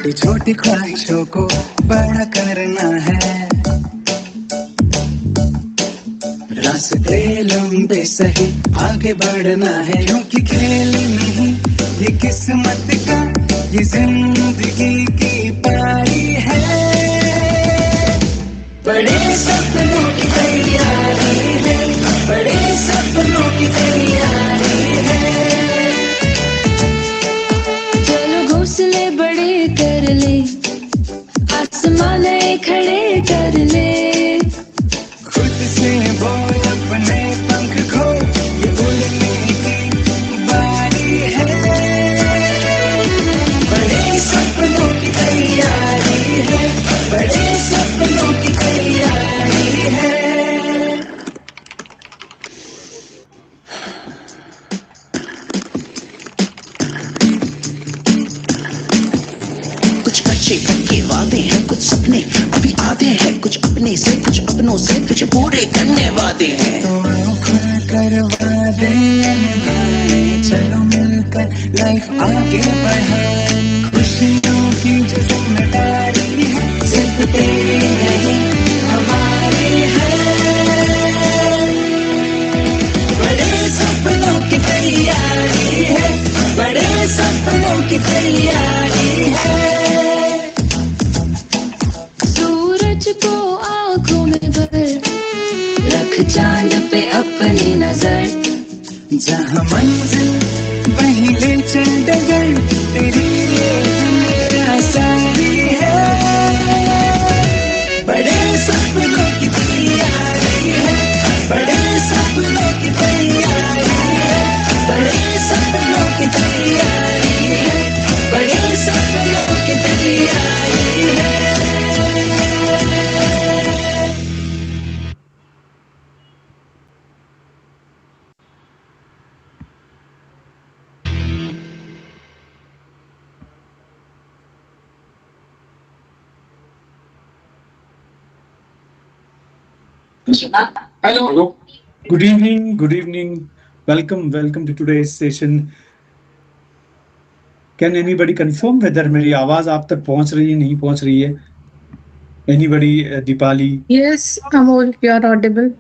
तो छोटी ख्वाहिशों को बड़ा करना है, रास्ते लंबे सही आगे बढ़ना है, क्योंकि खेल नहीं ये किस्मत का, ये जिंदगी की पारी है। बड़े सपनों की तैयारी है, बड़े सपनों की तैयारी है। चलो घोंसले बड़े कर ले, आसमान खड़े कर ले, खुद से बोल अपने पंख खो, ये उड़ने की बारी है। बड़े सपनों की तैयारी है, बड़े सपनों की तैयारी है। कुछ कच्चे पक्के वादे हैं, कुछ सपने अभी आते हैं, कुछ अपने से कुछ अपनों से कुछ पूरे करने वादे हैं। तो खुलकर वादे निभाए, चलो मिलकर लाइफ आगे बढ़ाए। खुशियों की जो जिम्मेदारी है, सिर्फ तेरी नहीं हमारी है। बड़े सपनों की तैयारी है, बड़े सपनों की तैयारी है। सूरज को आंखों में भर, रख चांद पे अपनी नजर, जहाँ मंजिल वहीं ले चल डगर, तेरी ये दुनिया सारी है। बड़े सपनों की तैयारी है, बड़े सपनों की तैयारी है, बड़े सपनों की तैयारी है, बड़े सपनों की तैयारी है। Hello. Good evening. Good evening. Welcome to today's session. Can anybody confirm whether मेरी आवाज आप तक पहुंच रही है, नहीं पहुंच रही है? Anybody, Deepali? Yes, Amol, you are audible.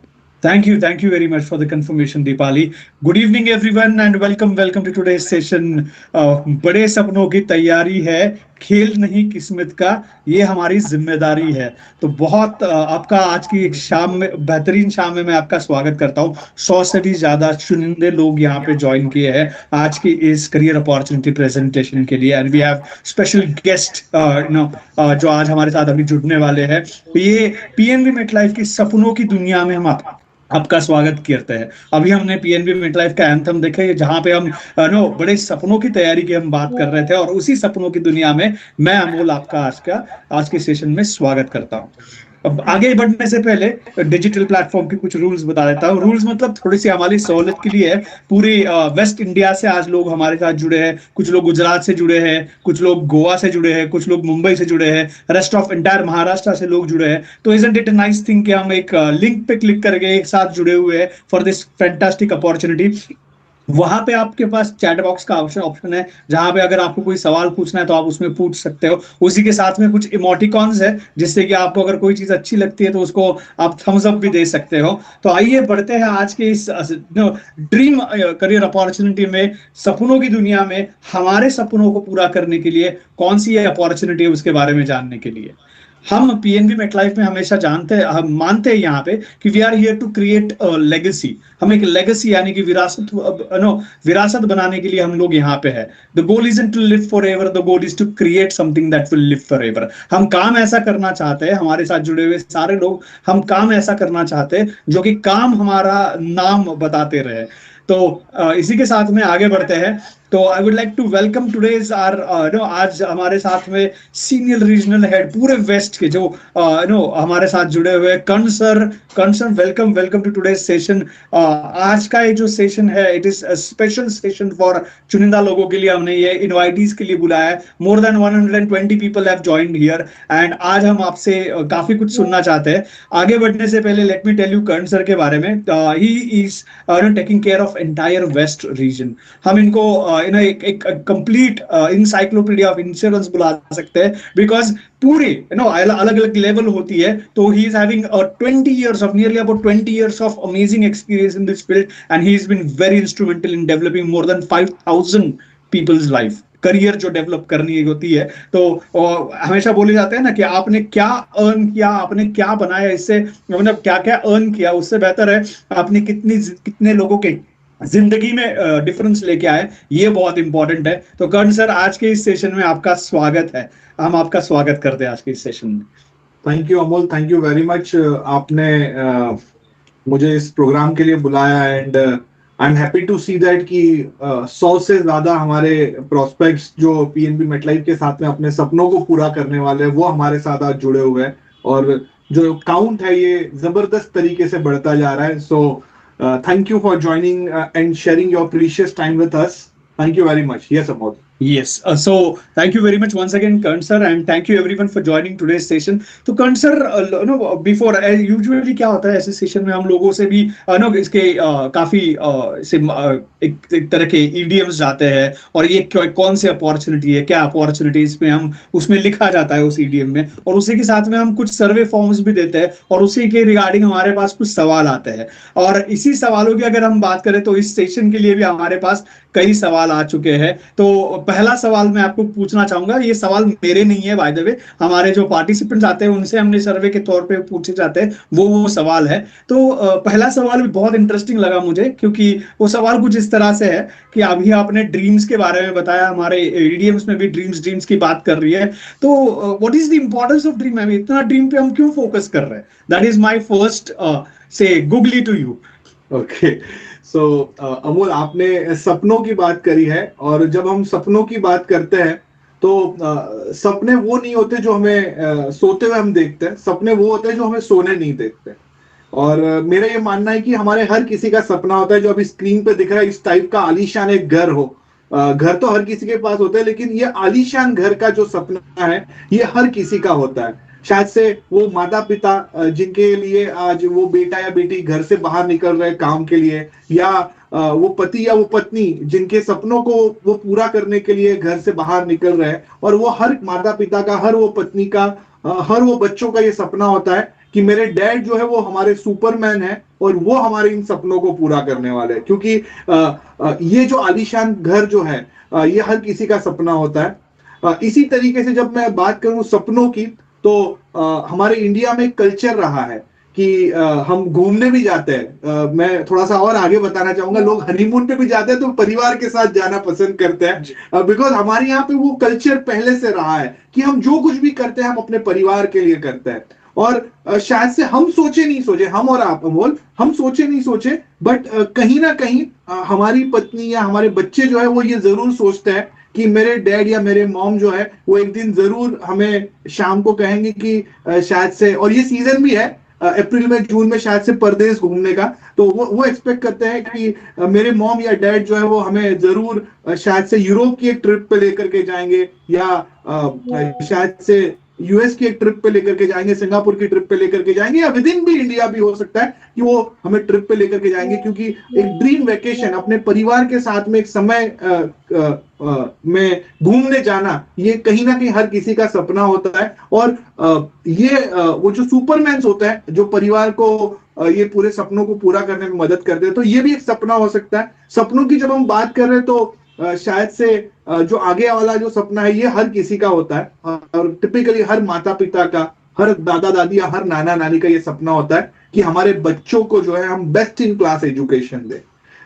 Thank you very much for the confirmation, Deepali. Good evening, everyone, and welcome to today's session. बड़े सपनों की तैयारी है, खेल नहीं किस्मत का, ये हमारी जिम्मेदारी है। तो बहुत आपका आज की शाम में, बेहतरीन शाम में मैं आपका स्वागत करता हूँ। 100 से भी ज्यादा चुनिंदे लोग यहाँ पे ज्वाइन किए हैं आज की इस करियर अपॉर्चुनिटी प्रेजेंटेशन के लिए, and we have special guest जो आज हमारे साथ अभी जुड़ने वाले हैं। ये पीएनबी मेटलाइफ की सपनों की दुनिया में हम आपका स्वागत करते हैं। अभी हमने पीएनबी मेटलाइफ का एंथम देखा है, जहां पे हम बड़े सपनों की तैयारी की हम बात कर रहे थे, और उसी सपनों की दुनिया में मैं अमोल आपका आज के सेशन में स्वागत करता हूं। अब आगे बढ़ने से पहले डिजिटल प्लेटफॉर्म के कुछ रूल्स बता देता हूँ। रूल्स मतलब थोड़ी सी हमारी सहूलियत के लिए है। पूरी वेस्ट इंडिया से आज लोग हमारे साथ जुड़े हैं, कुछ लोग गुजरात से जुड़े हैं, कुछ लोग गोवा से जुड़े हैं, कुछ लोग मुंबई से जुड़े हैं, रेस्ट ऑफ एंटायर महाराष्ट्र से लोग जुड़े हैं। तो isn't it a nice thing कि हम एक लिंक पे क्लिक करके एक साथ जुड़े हुए हैं फॉर दिस फैंटास्टिक अपॉर्चुनिटी। वहां पे आपके पास चैट बॉक्स का ऑप्शन है, जहां पे अगर आपको कोई सवाल पूछना है तो आप उसमें पूछ सकते हो। उसी के साथ में कुछ इमोटिकॉन्स है, जिससे कि आपको अगर कोई चीज अच्छी लगती है तो उसको आप थम्स अप भी दे सकते हो। तो आइए बढ़ते हैं आज के इस ड्रीम करियर अपॉर्चुनिटी में, सपनों की दुनिया में हमारे सपनों को पूरा करने के लिए कौन सी है अपॉर्चुनिटी है उसके बारे में जानने के लिए। हम पीएनबी मेटलाइफ में हमेशा हम मानते हैं यहाँ पे कि we are here to create legacy. हम एक लेगेसी यानी कि विरासत बनाने के लिए हम लोग यहाँ पे है। The goal is to live forever, the goal is to create something that will live forever. हम काम ऐसा करना चाहते हैं, हमारे साथ जुड़े हुए सारे लोग हम काम ऐसा करना चाहते हैं जो कि काम हमारा नाम बताते रहे। तो इसी के साथ में आगे बढ़ते हैं। तो I would like to welcome today's आज हमारे साथ में सीनियर रीजनल हेड पूरे वेस्ट के जो हमारे साथ जुड़े हुए Karan sir, welcome to today's session. आज का ये जो सेशन है, it is a special session for चुनिंदा लोगों के लिए। हमने ये इनवाइटीज के लिए बुलाया है। More than 120 people have joined here, and आज हम आपसे काफी कुछ सुनना चाहते हैं। आगे बढ़ने से पहले let me tell you Karan sir के बारे में। He is taking care of entire west region. हम इनको एक कंप्लीट इंसाइक्लोपीडिया ऑफ इंश्योरेंस बुला सकते हैं, बिकॉज पूरे अलग अलग लेवल होती है. तो he is having 20 years of nearly about 20 years of amazing experience in this field, and he's been very instrumental in developing more than 5,000 people's life. Career जो डेवलप करनी होती है, तो हमेशा बोले जाते हैं ना कि आपने क्या अर्न किया, आपने क्या बनाया, इससे मतलब क्या क्या अर्न किया, उससे बेहतर है आपने कितने लोगों के जिंदगी में डिफरेंस लेके आए. ये बहुत इंपॉर्टेंट है. तो कर्ण सर, आज के इस सेशन में आपका स्वागत है. हम आपका स्वागत करते हैं आज के इस सेशन में. Thank you Amol, thank you very much. आपने मुझे इस प्रोग्राम के लिए बुलाया, and I am happy to see that कि 100 से ज्यादा हमारे प्रोस्पेक्ट्स जो पीएनबी मेटलाइफ के साथ में अपने सपनों को पूरा करने वाले हैं, वो हमारे साथ आज जुड़े हुए हैं. और जो काउंट है ये जबरदस्त तरीके से बढ़ता जा रहा है. सो thank you for joining and sharing your precious time with us. Thank you very much. Yes, Amol. Yes. So thank you very much once again, Karan sir, and thank you everyone for joining today's session. तो Karan sir, before usually क्या होता है ऐसे session में, हम लोगों से भी इसके काफी एक तरह के idioms जाते हैं, और ये कौन सी अपॉर्चुनिटी है, क्या अपॉर्चुनिटीज में हम उसमें लिखा जाता है उस idiom में, और उसी के साथ में हम कुछ सर्वे फॉर्म्स भी देते हैं, और उसी के रिगार्डिंग हमारे पास कुछ सवाल आते हैं. और इसी सवालों की अगर हम बात करें तो इस सेशन के लिए भी हमारे पास कई सवाल आ चुके हैं. तो पहला सवाल मैं आपको पूछना चाहूंगा. ये सवाल मेरे नहीं है, बाय द वे, हमारे जो पार्टिसिपेंट्स आते हैं उनसे हमने सर्वे के तौर पे पूछे जाते हैं, वो सवाल है. तो पहला सवाल भी बहुत इंटरेस्टिंग लगा मुझे, क्योंकि वो सवाल कुछ इस तरह से है कि अभी आपने ड्रीम्स के बारे में बताया, हमारे ईडीएम्स में भी ड्रीम्स की बात कर रही है. तो what is the importance of dream? इतना ड्रीम पे हम क्यों फोकस कर रहे हैं? दैट इज माई फर्स्ट से गुगली टू यू. ओके, सो अमोल, आपने सपनों की बात करी है, और जब हम सपनों की बात करते हैं तो सपने वो नहीं होते जो हमें सोते हुए हम देखते हैं. सपने वो होते हैं जो हमें सोने नहीं देखते. और मेरा ये मानना है कि हमारे हर किसी का सपना होता है जो अभी स्क्रीन पे दिख रहा है, इस टाइप का आलीशान एक घर हो. घर तो हर किसी के पास होता है, लेकिन ये आलीशान घर का जो सपना है ये हर किसी का होता है. शायद से वो माता पिता जिनके लिए आज वो बेटा या बेटी घर से बाहर निकल रहे काम के लिए, या वो पति या वो पत्नी जिनके सपनों को वो पूरा करने के लिए घर से बाहर निकल रहे हैं. और वो हर माता पिता का, हर वो पत्नी का, हर वो बच्चों का ये सपना होता है कि मेरे डैड जो है वो हमारे सुपरमैन है, और वो हमारे इन सपनों को पूरा करने वाले हैं. क्योंकि ये जो आलीशान घर जो है ये हर किसी का सपना होता है. इसी तरीके से जब मैं बात करूं सपनों की, तो हमारे इंडिया में कल्चर रहा है कि हम घूमने भी जाते हैं. मैं थोड़ा सा और आगे बताना चाहूंगा, लोग हनीमून पे भी जाते हैं तो परिवार के साथ जाना पसंद करते हैं, बिकॉज हमारे यहाँ पे वो कल्चर पहले से रहा है कि हम जो कुछ भी करते हैं हम अपने परिवार के लिए करते हैं. और शायद से हम सोचे नहीं सोचे, हम और आप अमोल, हम सोचे नहीं सोचे, बट कहीं ना कहीं हमारी पत्नी या हमारे बच्चे जो है वो ये जरूर सोचते हैं कि मेरे डैड या मेरे मॉम जो है वो एक दिन जरूर हमें शाम को कहेंगे कि शायद से, और ये सीजन भी है अप्रैल में जून में, शायद से परदेश घूमने का, तो वो एक्सपेक्ट करते हैं कि मेरे मॉम या डैड जो है वो हमें जरूर शायद से यूरोप की एक ट्रिप पे लेकर के जाएंगे, या शायद से यूएस की एक ट्रिप पे लेकर के जाएंगे, सिंगापुर की ट्रिप पे लेकर के जाएंगे, या विद इन भी इंडिया भी हो सकता है कि वो हमें ट्रिप पे लेकर के जाएंगे. क्योंकि एक ड्रीम वेकेशन, अपने परिवार के साथ में एक समय में घूमने जाना, ये कहीं ना कहीं हर किसी का सपना होता है. और ये वो जो सुपरमैन्स होते हैं जो परिवार को ये पूरे सपनों को पूरा करने में मदद करते हैं, तो ये भी एक सपना हो सकता है. सपनों की जब हम बात कर रहे हैं तो शायद से जो आगे वाला जो सपना है ये हर किसी का होता है, और टिपिकली हर माता पिता का, हर दादा दादी या हर नाना नानी का ये सपना होता है कि हमारे बच्चों को जो है हम बेस्ट इन क्लास एजुकेशन दें.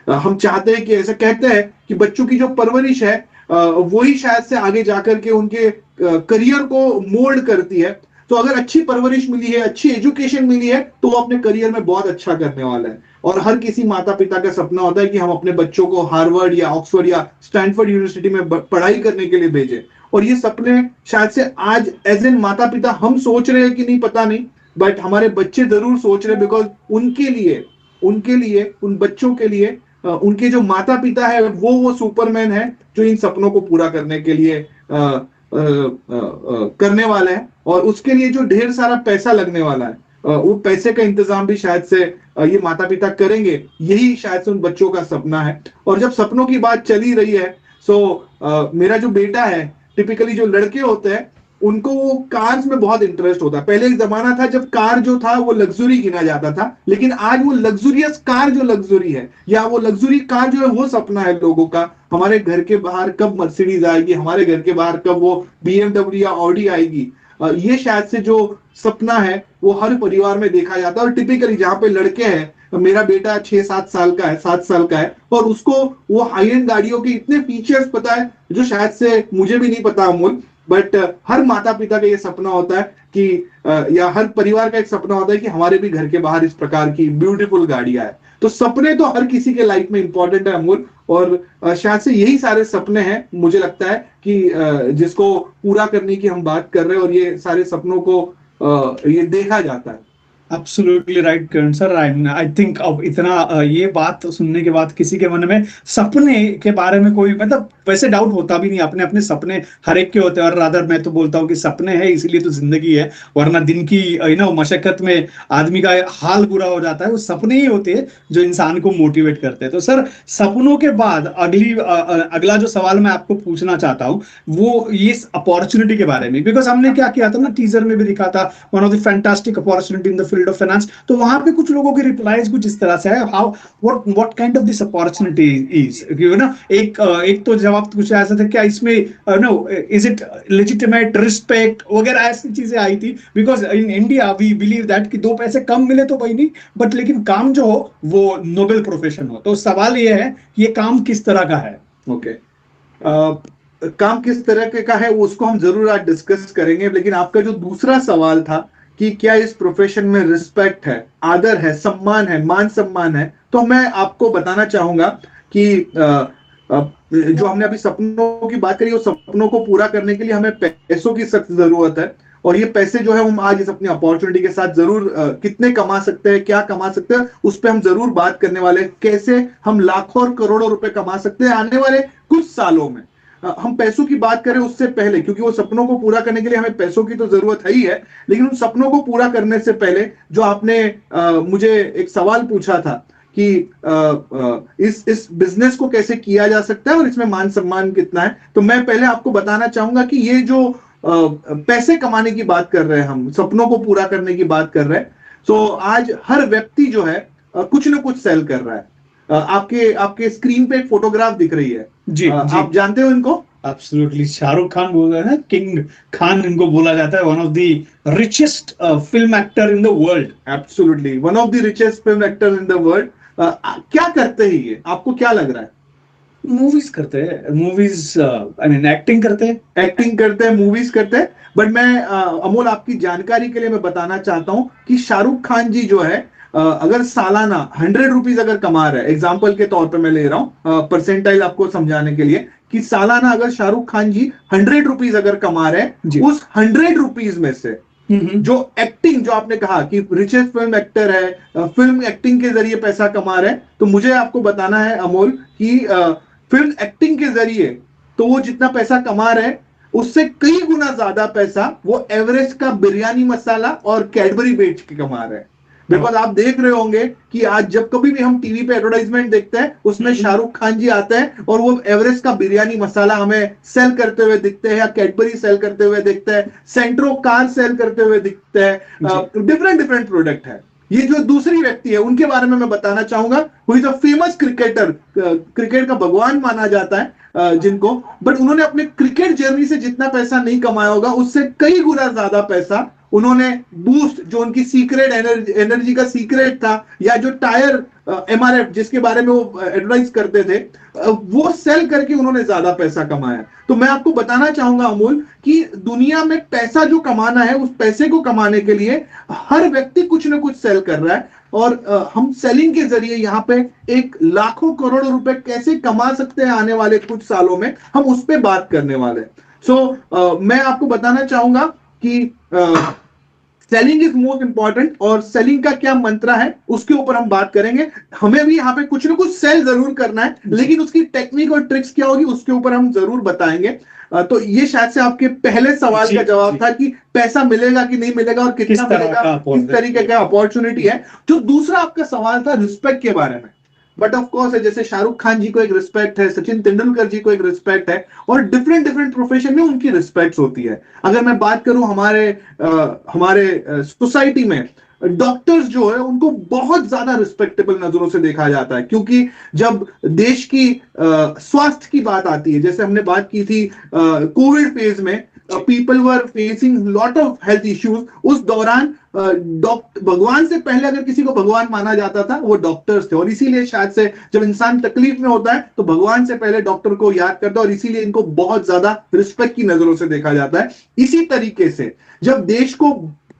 हम चाहते हैं कि, ऐसा कहते हैं कि बच्चों की जो परवरिश है वही शायद से आगे जाकर के उनके करियर को मोल्ड करती है. तो अगर अच्छी परवरिश मिली है, अच्छी एजुकेशन मिली है, तो वो अपने करियर में बहुत अच्छा करने वाला है. और हर किसी माता पिता का सपना होता है कि हम अपने बच्चों को हार्वर्ड या ऑक्सफोर्ड या स्टैनफोर्ड यूनिवर्सिटी में पढ़ाई करने के लिए भेजें. और ये सपने शायद से आज एज एन माता पिता हम सोच रहे हैं कि नहीं पता नहीं, बट हमारे बच्चे जरूर सोच रहे हैं, बिकॉज उनके लिए उन बच्चों के लिए उनके जो माता पिता है वो सुपरमैन है जो इन सपनों को पूरा करने के लिए करने वाले हैं. और उसके लिए जो ढेर सारा पैसा लगने वाला है, वो पैसे का इंतजाम भी शायद से ये माता पिता करेंगे. यही शायद से उन बच्चों का सपना है. और जब सपनों की बात चली रही है, सो मेरा जो बेटा है, टिपिकली जो लड़के होते हैं उनको वो कार्स में बहुत इंटरेस्ट होता है। पहले एक जमाना था जब कार जो था वो लग्जरी गिना जाता था, लेकिन आज वो लग्जरियस कार जो लग्जरी है, या वो लग्जरी कार जो है, वो सपना है लोगों का। हमारे घर के बाहर कब मर्सिडीज आएगी, हमारे घर के बाहर कब वो BMW या ऑडी आएगी, ये शायद से जो सपना है वो हर परिवार में देखा जाता है। और टिपिकली जहां पे लड़के हैं, मेरा बेटा 6-7 साल का है, 7 साल का है, और उसको वो हाई एंड गाड़ियों के इतने फीचर्स पता है जो शायद से मुझे भी नहीं पता अमूल। बट हर माता पिता का ये सपना होता है कि या हर परिवार का एक सपना होता है कि हमारे भी घर के बाहर इस प्रकार की ब्यूटीफुल गाड़ियां है। तो सपने तो हर किसी के लाइफ में इंपॉर्टेंट है अमूल, और शायद से यही सारे सपने हैं, मुझे लगता है कि जिसको पूरा करने की हम बात कर रहे हैं, और ये सारे सपनों को ये देखा जाता है। Absolutely right Karan sir. I think अब इतना ये बात सुनने के बाद किसी के मन में सपने के बारे में कोई मतलब वैसे डाउट होता भी नहीं। अपने अपने सपने हर एक के होते हैं, और रादर मैं तो बोलता हूँ कि सपने हैं इसलिए तो जिंदगी है, वरना दिन की मशक्कत में आदमी का हाल बुरा हो जाता है। वो सपने ही होते हैं जो इंसान को मोटिवेट करते हैं। तो सर, सपनों के बाद अगला जो सवाल मैं आपको पूछना चाहता हूँ वो ये अपॉर्चुनिटी के बारे में, बिकॉज हमने क्या किया था ना, टीजर में भी दिखा था one of the fantastic opportunity in the field of finance. तो वहां पे कुछ लोगों के रिप्लाईज कुछ इस तरह से है, how what kind of this opportunity is, ना एक तो जवाब कुछ ऐसा था, क्या इसमें इज इट लेजिटिमेट, रिस्पेक्ट वगैरह ऐसी चीजें आई थी। Because in India we believe that कि 2 पैसे कम मिले तो कोई नहीं, बट लेकिन काम जो हो वो नोबेल प्रोफेशन हो। तो सवाल ये है कि ये काम किस तरह का है? ओके, काम किस तरह के का है वो उसको हम जरूर आज डिस्कस करेंगे, लेकिन आपका जो दूसरा सवाल था कि क्या इस प्रोफेशन में रिस्पेक्ट है, आदर है, सम्मान है, मान सम्मान है, तो मैं आपको बताना चाहूंगा कि जो हमने अभी सपनों की बात करी, वो सपनों को पूरा करने के लिए हमें पैसों की सख्त जरूरत है। और ये पैसे जो है हम आज इस अपनी अपॉर्चुनिटी के साथ जरूर कितने कमा सकते हैं, क्या कमा सकते हैं, उस पर हम जरूर बात करने वाले हैं। कैसे हम लाखों और करोड़ों रुपए कमा सकते हैं आने वाले कुछ सालों में। हम पैसों की बात करें उससे पहले, क्योंकि वो सपनों को पूरा करने के लिए हमें पैसों की तो जरूरत है ही है, लेकिन उन सपनों को पूरा करने से पहले जो आपने मुझे एक सवाल पूछा था कि इस बिजनेस को कैसे किया जा सकता है और इसमें मान सम्मान कितना है, तो मैं पहले आपको बताना चाहूंगा कि ये जो पैसे कमाने की बात कर रहे हैं, हम सपनों को पूरा करने की बात कर रहे हैं, तो आज हर व्यक्ति जो है कुछ ना कुछ सेल कर रहा है। आपके स्क्रीन पे एक फोटोग्राफ दिख रही है जी, आप जानते हो इनको? एब्सोल्युटली, शाहरुख खान बोल रहे हैं, किंग खान इनको बोला जाता है, one of the richest film actor in the world. Absolutely, one of the richest film actor in the world. क्या करते हैं ये, आपको क्या लग रहा है? मूवीज करते हैं, मूवीज आई मीन एक्टिंग करते हैं, मूवीज करते हैं। बट मैं अमोल आपकी जानकारी के लिए मैं बताना चाहता हूं कि शाहरुख खान जी जो है अगर सालाना 100 रुपीज अगर कमा रहे हैं, एग्जाम्पल के तौर पे मैं ले रहा हूं, परसेंटाइल आपको समझाने के लिए, कि सालाना अगर शाहरुख खान जी 100 रुपीज अगर कमा रहे हैं, उस 100 रुपीज में से जो एक्टिंग, जो आपने कहा कि रिचेस्ट फिल्म एक्टर है, फिल्म एक्टिंग के जरिए पैसा कमा रहे हैं, तो मुझे आपको बताना है अमोल कि फिल्म एक्टिंग के जरिए तो वो जितना पैसा कमा रहे हैं उससे कई गुना ज्यादा पैसा वो एवरेस्ट का बिरयानी मसाला और कैडबरी बेच के कमा रहे हैं। बिकॉज आप देख रहे होंगे कि आज जब कभी भी हम टीवी पे एडवर्टाइजमेंट देखते हैं उसमें शाहरुख खान जी आते हैं और वो एवरेस्ट का बिरयानी मसाला हमें सेल करते हुए दिखते हैं, या कैडबरी सेल करते हुए दिखते हैं, सेंट्रो कार सेल करते हुए दिखते हैं, डिफरेंट प्रोडक्ट है। ये जो दूसरी व्यक्ति है उनके बारे में मैं बताना चाहूंगा, who is a famous cricketer, cricket का भगवान माना जाता है जिनको, बट उन्होंने अपने क्रिकेट जर्नी से जितना पैसा नहीं कमाया होगा उससे कई गुना ज्यादा पैसा उन्होंने बूस्ट, जो उनकी सीक्रेट एनर्जी का सीक्रेट था, या जो टायर MRF जिसके बारे में वो एडवर्टाइज करते थे, वो सेल करके उन्होंने ज्यादा पैसा कमाया। तो मैं आपको बताना चाहूंगा अमूल कि दुनिया में पैसा जो कमाना है, उस पैसे को कमाने के लिए हर व्यक्ति कुछ ना कुछ सेल कर रहा है, और हम सेलिंग के जरिए यहाँ पे एक लाखों करोड़ों रुपए कैसे कमा सकते हैं आने वाले कुछ सालों में, हम उस पर बात करने वाले हैं। सो मैं आपको बताना चाहूंगा कि सेलिंग इज मोस्ट इंपॉर्टेंट, और सेलिंग का क्या मंत्र है उसके ऊपर हम बात करेंगे। हमें भी यहाँ पे कुछ ना कुछ सेल जरूर करना है, लेकिन उसकी टेक्निक और ट्रिक्स क्या होगी उसके ऊपर हम जरूर बताएंगे। तो ये शायद से आपके पहले सवाल का जवाब था कि पैसा मिलेगा कि नहीं मिलेगा और कितना मिलेगा, किस तरीके का अपॉर्चुनिटी है। जो दूसरा आपका सवाल था रिस्पेक्ट के बारे में, बट ऑफ कोर्स है, जैसे शाहरुख खान जी को एक रिस्पेक्ट है, सचिन तेंदुलकर जी को एक रिस्पेक्ट है, और डिफरेंट डिफरेंट प्रोफेशन में उनकी रिस्पेक्ट होती है। अगर मैं बात करूं हमारे सोसाइटी में डॉक्टर्स जो है उनको बहुत ज्यादा रिस्पेक्टेबल नजरों से देखा जाता है, क्योंकि जब देश की स्वास्थ्य की बात आती है, जैसे हमने बात की थी कोविड फेज में, people were facing lot of health issues, उस दौरान भगवान से पहले अगर किसी को भगवान माना जाता था वो डॉक्टर्स थे, और इसीलिए शायद से जब इंसान तकलीफ में होता है तो भगवान से पहले डॉक्टर को याद करता है, और इसीलिए इनको बहुत ज्यादा रिस्पेक्ट की नजरों से देखा जाता है। इसी तरीके से जब देश को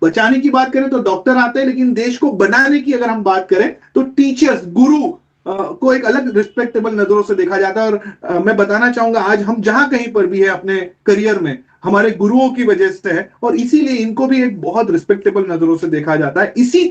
बचाने की बात करें तो डॉक्टर आते हैं, लेकिन देश को बनाने की अगर हम बात करें तो टीचर्स, गुरु को एक अलग रिस्पेक्टेबल नजरों से देखा जाता है। और मैं बताना चाहूंगा आज हम जहां कहीं पर भी है अपने करियर में, हमारे गुरुओं की वजह से है, और इसीलिए इनको भी एक बहुत रिस्पेक्टेबल नजरों से देखा जाता है। इसी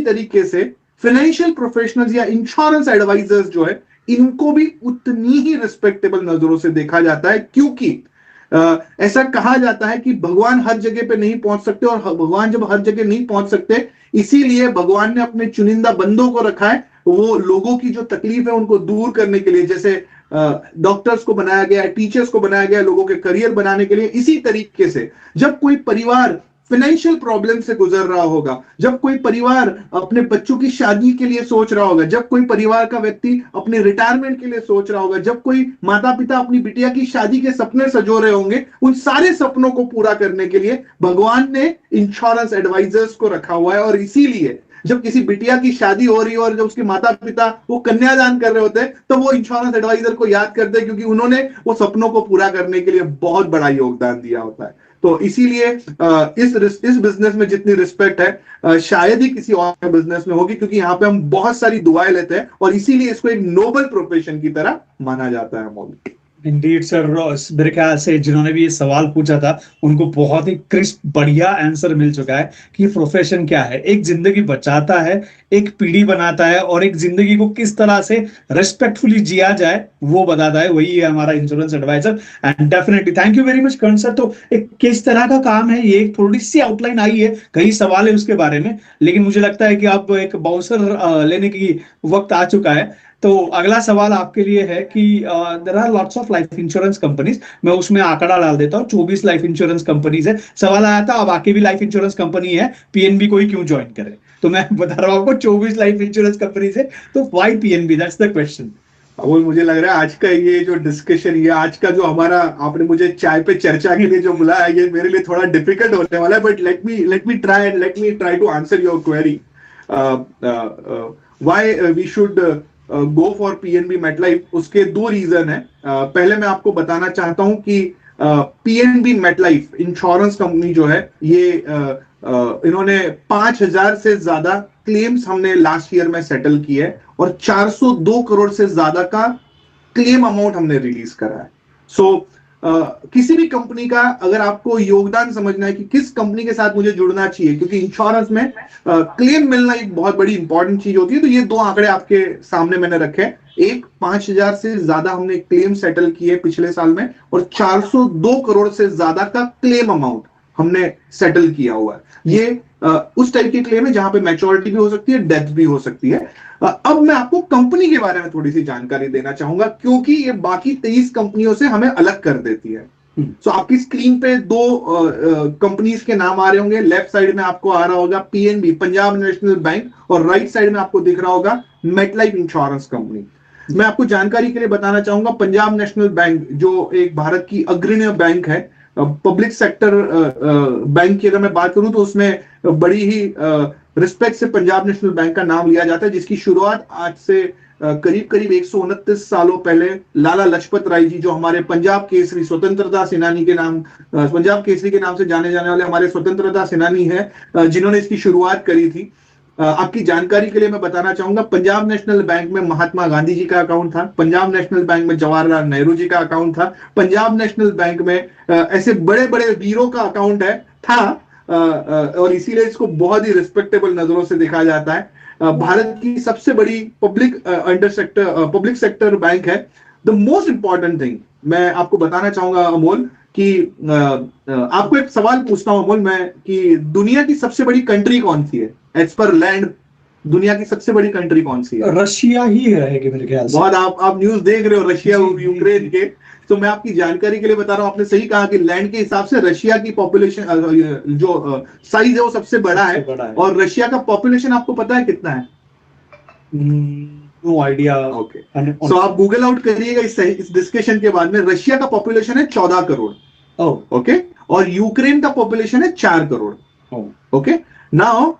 तरीके से फाइनेंशियल प्रोफेशनल्स या इंश्योरेंस एडवाइजर्स जो है, इनको भी उतनी ही रिस्पेक्टेबल नजरों से देखा जाता है, क्योंकि ऐसा कहा जाता है कि भगवान हर जगह पे नहीं पहुंच सकते, और भगवान जब हर जगह नहीं पहुंच सकते, इसीलिए भगवान ने अपने चुनिंदा बंदों को रखा है, वो लोगों की जो तकलीफ है उनको दूर करने के लिए। जैसे डॉक्टर्स को बनाया गया, टीचर्स को बनाया गया लोगों के करियर बनाने के लिए। इसी तरीके से जब कोई परिवार फाइनेंशियल प्रॉब्लम से गुजर रहा होगा, जब कोई परिवार अपने बच्चों की शादी के लिए सोच रहा होगा, जब कोई परिवार का व्यक्ति अपने रिटायरमेंट के लिए सोच रहा होगा, जब कोई माता पिता अपनी बिटिया की शादी के सपने सजो रहे होंगे, उन सारे सपनों को पूरा करने के लिए भगवान ने इंश्योरेंस एडवाइजर्स को रखा हुआ है। और इसीलिए जब किसी बिटिया की शादी हो रही है और जब उसके माता पिता वो कन्यादान कर रहे होते हैं, तो वो इंश्योरेंस एडवाइजर को याद करते हैं, क्योंकि उन्होंने वो सपनों को पूरा करने के लिए बहुत बड़ा योगदान दिया होता है। तो इसीलिए इस बिजनेस में जितनी रिस्पेक्ट है शायद ही किसी और बिजनेस में होगी, क्योंकि यहाँ पे हम बहुत सारी दुआएं लेते हैं, और इसीलिए इसको एक नोबल प्रोफेशन की तरह माना जाता है। अमोल, इंडीड सर, मेरे ख्याल से जिन्होंने भी ये सवाल पूछा था उनको बहुत ही क्रिस्प बढ़िया आंसर मिल चुका है कि प्रोफेशन क्या है। एक जिंदगी बचाता है, एक पीढ़ी बनाता है, और एक जिंदगी को किस तरह से रेस्पेक्टफुली जिया जाए वो बताता है, वही है हमारा insurance advisor. And definitely thank you very much Karna sir. तो एक किस तरह का काम है ये, एक थोड़ी सी आउटलाइन आई है, कई सवाल है उसके बारे में, लेकिन मुझे लगता है कि अब एक बाउंसर लेने की वक्त आ चुका है। तो अगला सवाल आपके लिए है कि there are lots of life insurance companies, मैं उसमें आंकड़ा डाल देता हूँ, 24 लाइफ इंश्योरेंस कंपनीज है। सवाल आया था अब आके भी लाइफ इंश्योरेंस कंपनी है, पीएनबी को ही क्यों ज्वाइन करे, तो मैं बता रहा हूँ आपको 24 लाइफ इंश्योरेंस कंपनीज है, तो why PNB, that's the question. Amol, मुझे लग रहा है आज का ये जो डिस्कशन, ये आज का जो हमारा, आपने मुझे चाय पे चर्चा के लिए जो बुलाया, ये मेरे लिए थोड़ा डिफिकल्ट होने वाला है, but let me try to answer your query. Why we should go for PNB MetLife, उसके दो रीजन है। पहले मैं आपको बताना चाहता हूं कि पीएनबी मेटलाइफ इंश्योरेंस कंपनी जो है, ये इन्होंने 5000 से ज्यादा क्लेम्स हमने लास्ट ईयर में सेटल किए है, और 402 करोड़ से ज्यादा का क्लेम अमाउंट हमने रिलीज करा है। सो किसी भी कंपनी का अगर आपको योगदान समझना है कि किस कंपनी के साथ मुझे जुड़ना चाहिए, क्योंकि इंश्योरेंस में क्लेम मिलना एक बहुत बड़ी इंपॉर्टेंट चीज होती है, तो ये दो आंकड़े आपके सामने मैंने रखे। एक, 5000 से ज्यादा हमने क्लेम सेटल किए पिछले साल में, और 402 करोड़ से ज्यादा का क्लेम अमाउंट हमने सेटल किया हुआ है। ये उस टाइप के क्लेम है जहां पे मैच्योरिटी भी हो सकती है, डेथ भी हो सकती है। अब मैं आपको कंपनी के बारे में थोड़ी सी जानकारी देना चाहूंगा, क्योंकि ये बाकी 23 कंपनियों से हमें अलग कर देती है। सो आपकी स्क्रीन पे दो कंपनीज के नाम आ रहे होंगे। लेफ्ट साइड में आपको आ रहा होगा पीएनबी, पंजाब नेशनल बैंक, और राइट साइड में आपको दिख रहा होगा मेटलाइफ इंश्योरेंस कंपनी। मैं आपको जानकारी के लिए बताना चाहूंगा, पंजाब नेशनल बैंक जो एक भारत की अग्रणी बैंक है, पब्लिक सेक्टर बैंक की अगर मैं बात करूं तो उसमें बड़ी ही रिस्पेक्ट से पंजाब नेशनल बैंक का नाम लिया जाता है, जिसकी शुरुआत आज से करीब 129 सालों पहले लाला लजपत राय जी, जो हमारे पंजाब केसरी स्वतंत्रता सेनानी के नाम, पंजाब केसरी के नाम से जाने जाने वाले हमारे स्वतंत्रता सेनानी है, जिन्होंने इसकी शुरुआत करी थी। आपकी जानकारी के लिए मैं बताना चाहूंगा, पंजाब नेशनल बैंक में महात्मा गांधी जी का अकाउंट था, पंजाब नेशनल बैंक में जवाहरलाल नेहरू जी का अकाउंट था, पंजाब नेशनल बैंक में ऐसे बड़े बड़े वीरों का अकाउंट था, और इसीलिए इसको बहुत ही रिस्पेक्टेबल नजरों से देखा जाता है। भारत की सबसे बड़ी पब्लिक सेक्टर बैंक है। द मोस्ट इंपॉर्टेंट थिंग मैं आपको बताना चाहूंगा अमोल, कि आपको एक सवाल पूछता हूं अमोल मैं, कि दुनिया की सबसे बड़ी कंट्री कौन सी है एज पर लैंड दुनिया की सबसे बड़ी कंट्री कौन सी है? रशिया ही रहेगी मेरे ख्याल से। बहुत आप न्यूज देख रहे हो रशिया जी, और जी, यूक्रेन जी। के। तो मैं आपकी जानकारी के लिए बता रहा हूँ, आपने सही कहा कि लैंड के हिसाब से रशिया की पॉपुलेशन जो साइज है वो सबसे बड़ा सबसे है। बड़ा है। और रशिया का पॉपुलेशन आपको पता है कितना है? No idea. ओके, सो आप गूगल आउट करिएगा इस डिस्कशन के बाद में। रशिया का पॉपुलेशन है 14 करोड़। ओके, और यूक्रेन का पॉपुलेशन है 4 करोड़। ओके, नाउ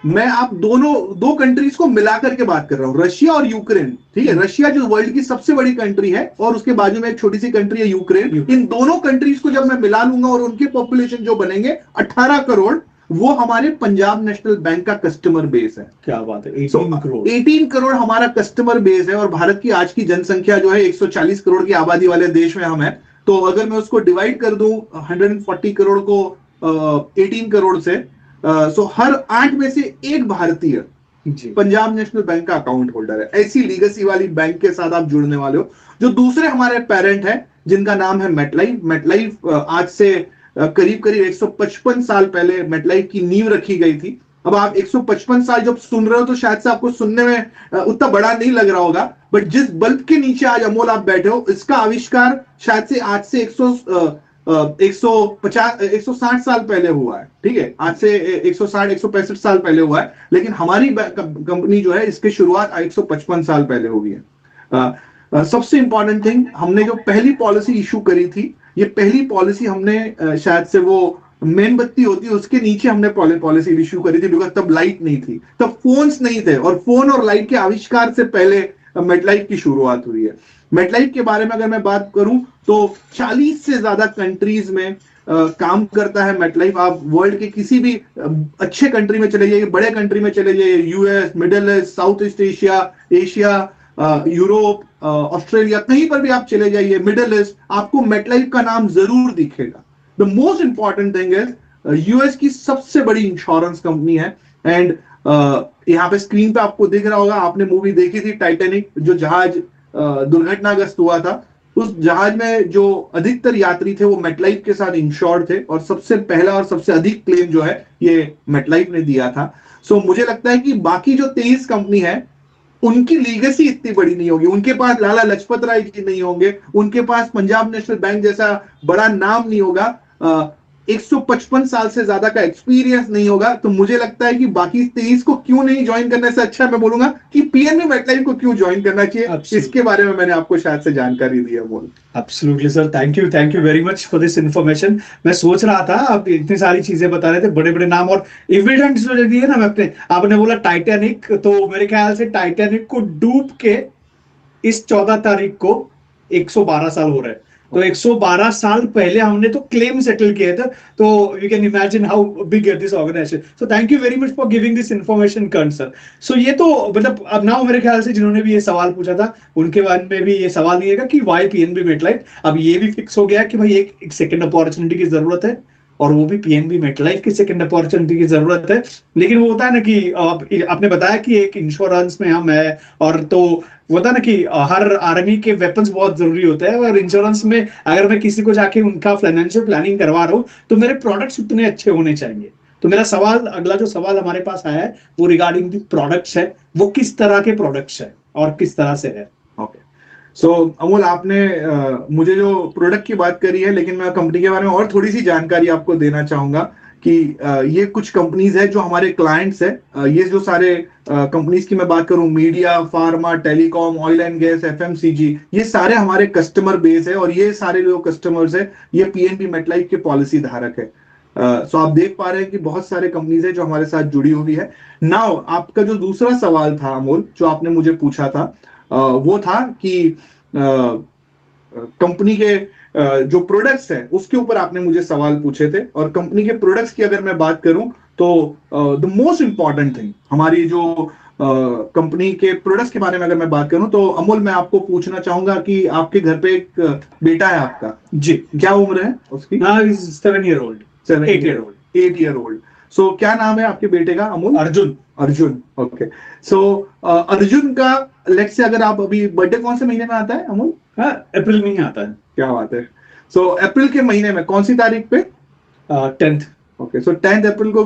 मैं आप दो कंट्रीज को मिलाकर के बात कर रहा हूं, रशिया और यूक्रेन। ठीक है, रशिया जो वर्ल्ड की सबसे बड़ी कंट्री है और उसके बाजू में एक छोटी सी कंट्री है यूक्रेन। इन दोनों कंट्रीज को जब मैं मिला लूंगा और उनके पॉपुलेशन जो बनेंगे 18 करोड़, वो हमारे पंजाब नेशनल बैंक का कस्टमर बेस है। क्या बात है, 18 करोड़। 18 करोड़ हमारा कस्टमर बेस है। और भारत की आज की जनसंख्या जो है 140 करोड़ की आबादी वाले देश में हम हैं। तो अगर मैं उसको डिवाइड कर दूं 140 करोड़ को 18 करोड़ से, सो हर 8 में से एक भारतीय पंजाब नेशनल बैंक का अकाउंट होल्डर है। ऐसी लीगेसी वाली बैंक के साथ आप जुड़ने वाले हो। जो दूसरे हमारे पेरेंट है जिनका नाम है मेटलाइफ। मेटलाइफ आज से करीब करीब 155 साल पहले मेटलाइफ की नींव रखी गई थी। अब आप 155 साल जब सुन रहे हो तो शायद से आपको सुनने में उतना बड़ा नहीं लग रहा होगा, बट जिस बल्ब के नीचे आज अमोल आप बैठे हो, इसका आविष्कार शायद से आज से 160 साल पहले हुआ है। ठीक है, आज से 165 साल पहले हुआ है, लेकिन हमारी कंपनी जो है इसकी शुरुआत 155 साल पहले हुई है। सबसे इंपॉर्टेंट थिंग, हमने जो पहली पॉलिसी इशू करी थी, ये पहली पॉलिसी हमने शायद से वो मेनबत्ती होती है उसके नीचे हमने पॉलिसी इशू करी थी, बिकॉज तब लाइट नहीं थी, तब फोन्स नहीं थे, और फोन और लाइट के आविष्कार से पहले मेटलाइफ की शुरुआत हुई है। मेटलाइफ के बारे में अगर मैं बात करूं तो 40 से ज्यादा कंट्रीज में काम करता है मेटलाइफ। आप वर्ल्ड के किसी भी अच्छे कंट्री में चले जाइए, बड़े कंट्री में चले जाइए, US, middle east, south east Asia, Europe, Australia, कहीं पर भी आप चले जाइए, मिडिल ईस्ट, आपको मेटलाइफ का नाम जरूर दिखेगा। The most important thing is US की सबसे बड़ी इंश्योरेंस कंपनी है। एंड यहाँ पे स्क्रीन पे आपको दिख रहा होगा, आपने मूवी देखी थी टाइटैनिक, जो जहाज दुर्घटनाग्रस्त हुआ था, उस जहाज में जो अधिकतर यात्री थे वो मेटलाइफ के साथ इंश्योर्ड थे, और सबसे पहला और सबसे अधिक क्लेम जो है ये मेटलाइफ ने दिया था। सो मुझे लगता है कि बाकी जो 23 कंपनी है उनकी लीगेसी इतनी बड़ी नहीं होगी, उनके पास लाला लाजपत राय जी नहीं होंगे, उनके पास पंजाब नेशनल बैंक जैसा बड़ा नाम नहीं होगा, 155 साल से ज्यादा का एक्सपीरियंस नहीं होगा। तो मुझे लगता है कि बाकी 23 को क्यों नहीं ज्वाइन करने से अच्छा मैं बोलूंगा कि पीएनबी मेटलाइफ को क्यों ज्वाइन करना चाहिए। इसके बारे में मैंने आपको शायद से जानकारी दी है Amol. Absolutely sir, thank you very much for this information. मैं सोच रहा था, आप इतनी सारी चीजें बता रहे थे, बड़े बड़े नाम और इवेंट्स जो दिए ना, मैं अपने आपने बोला टाइटैनिक, तो मेरे ख्याल से टाइटैनिक को डूब के इस 14 तारीख को 112 साल हो रहे हैं। तो 112 साल पहले हमने तो क्लेम सेटल किया था। तो you can imagine how big this organization. So thank you very much for giving this information Karan sir. So ये तो मतलब अब नाउ मेरे ख्याल से जिन्होंने भी ये सवाल पूछा था उनके बारे में भी ये सवाल नहीं है कि वाई पीएनबी मेटलाइफ। अब ये भी फिक्स हो गया कि भाई एक सेकंड अपॉर्चुनिटी की जरूरत है, और वो भी पीएनबी मेटलाइफ की सेकंड अपॉर्चुनिटी की जरूरत है। लेकिन वो होता है ना कि आपने बताया कि एक इंश्योरेंस में हम है, और तो होता है ना कि हर आर्मी के वेपन्स बहुत जरूरी होते हैं, और इंश्योरेंस में अगर मैं किसी को जाके उनका फाइनेंशियल प्लानिंग करवा रहा हूँ तो मेरे प्रोडक्ट्स उतने अच्छे होने चाहिए। तो मेरा सवाल, अगला जो सवाल हमारे पास आया है वो रिगार्डिंग दी प्रोडक्ट्स है, वो किस तरह के प्रोडक्ट्स है और किस तरह से है। ओके, सो अमोल, आपने मुझे जो प्रोडक्ट की बात करी है, लेकिन मैं कंपनी के बारे में और थोड़ी सी जानकारी आपको देना चाहूंगा कि ये कुछ कंपनीज है जो हमारे क्लाइंट्स है। ये जो सारे कंपनीज की मैं बात करूं, media, pharma, telecom, oil and gas, FMCG, ये सारे हमारे कस्टमर बेस है, और ये सारे जो कस्टमर्स है ये पीएनबी मेटलाइफ के पॉलिसी धारक है। सो आप देख पा रहे हैं कि बहुत सारे कंपनीज है जो हमारे साथ जुड़ी हुई है। नाउ आपका जो दूसरा सवाल था अमोल, जो आपने मुझे पूछा था, वो था कि कंपनी के जो प्रोडक्ट्स है उसके ऊपर आपने मुझे सवाल पूछे थे। और कंपनी के प्रोडक्ट्स की अगर मैं बात करूं तो द मोस्ट इंपॉर्टेंट थिंग, हमारी जो कंपनी के प्रोडक्ट्स के बारे में अगर मैं बात करूं तो अमोल, मैं आपको पूछना चाहूंगा कि आपके घर पे एक बेटा है आपका जी, क्या उम्र है उसकी? 7 year old, 8 year old। सो क्या नाम है आपके बेटे का अमोल? अर्जुन। ओके, सो अर्जुन का लेट्स से अगर आप अभी बर्थडे कौन से महीने में आता है अमोल? अप्रैल में ही आता है। क्या बात है। सो अप्रैल के महीने में कौन सी तारीख पे? 10th। ओके, सो 10 अप्रैल को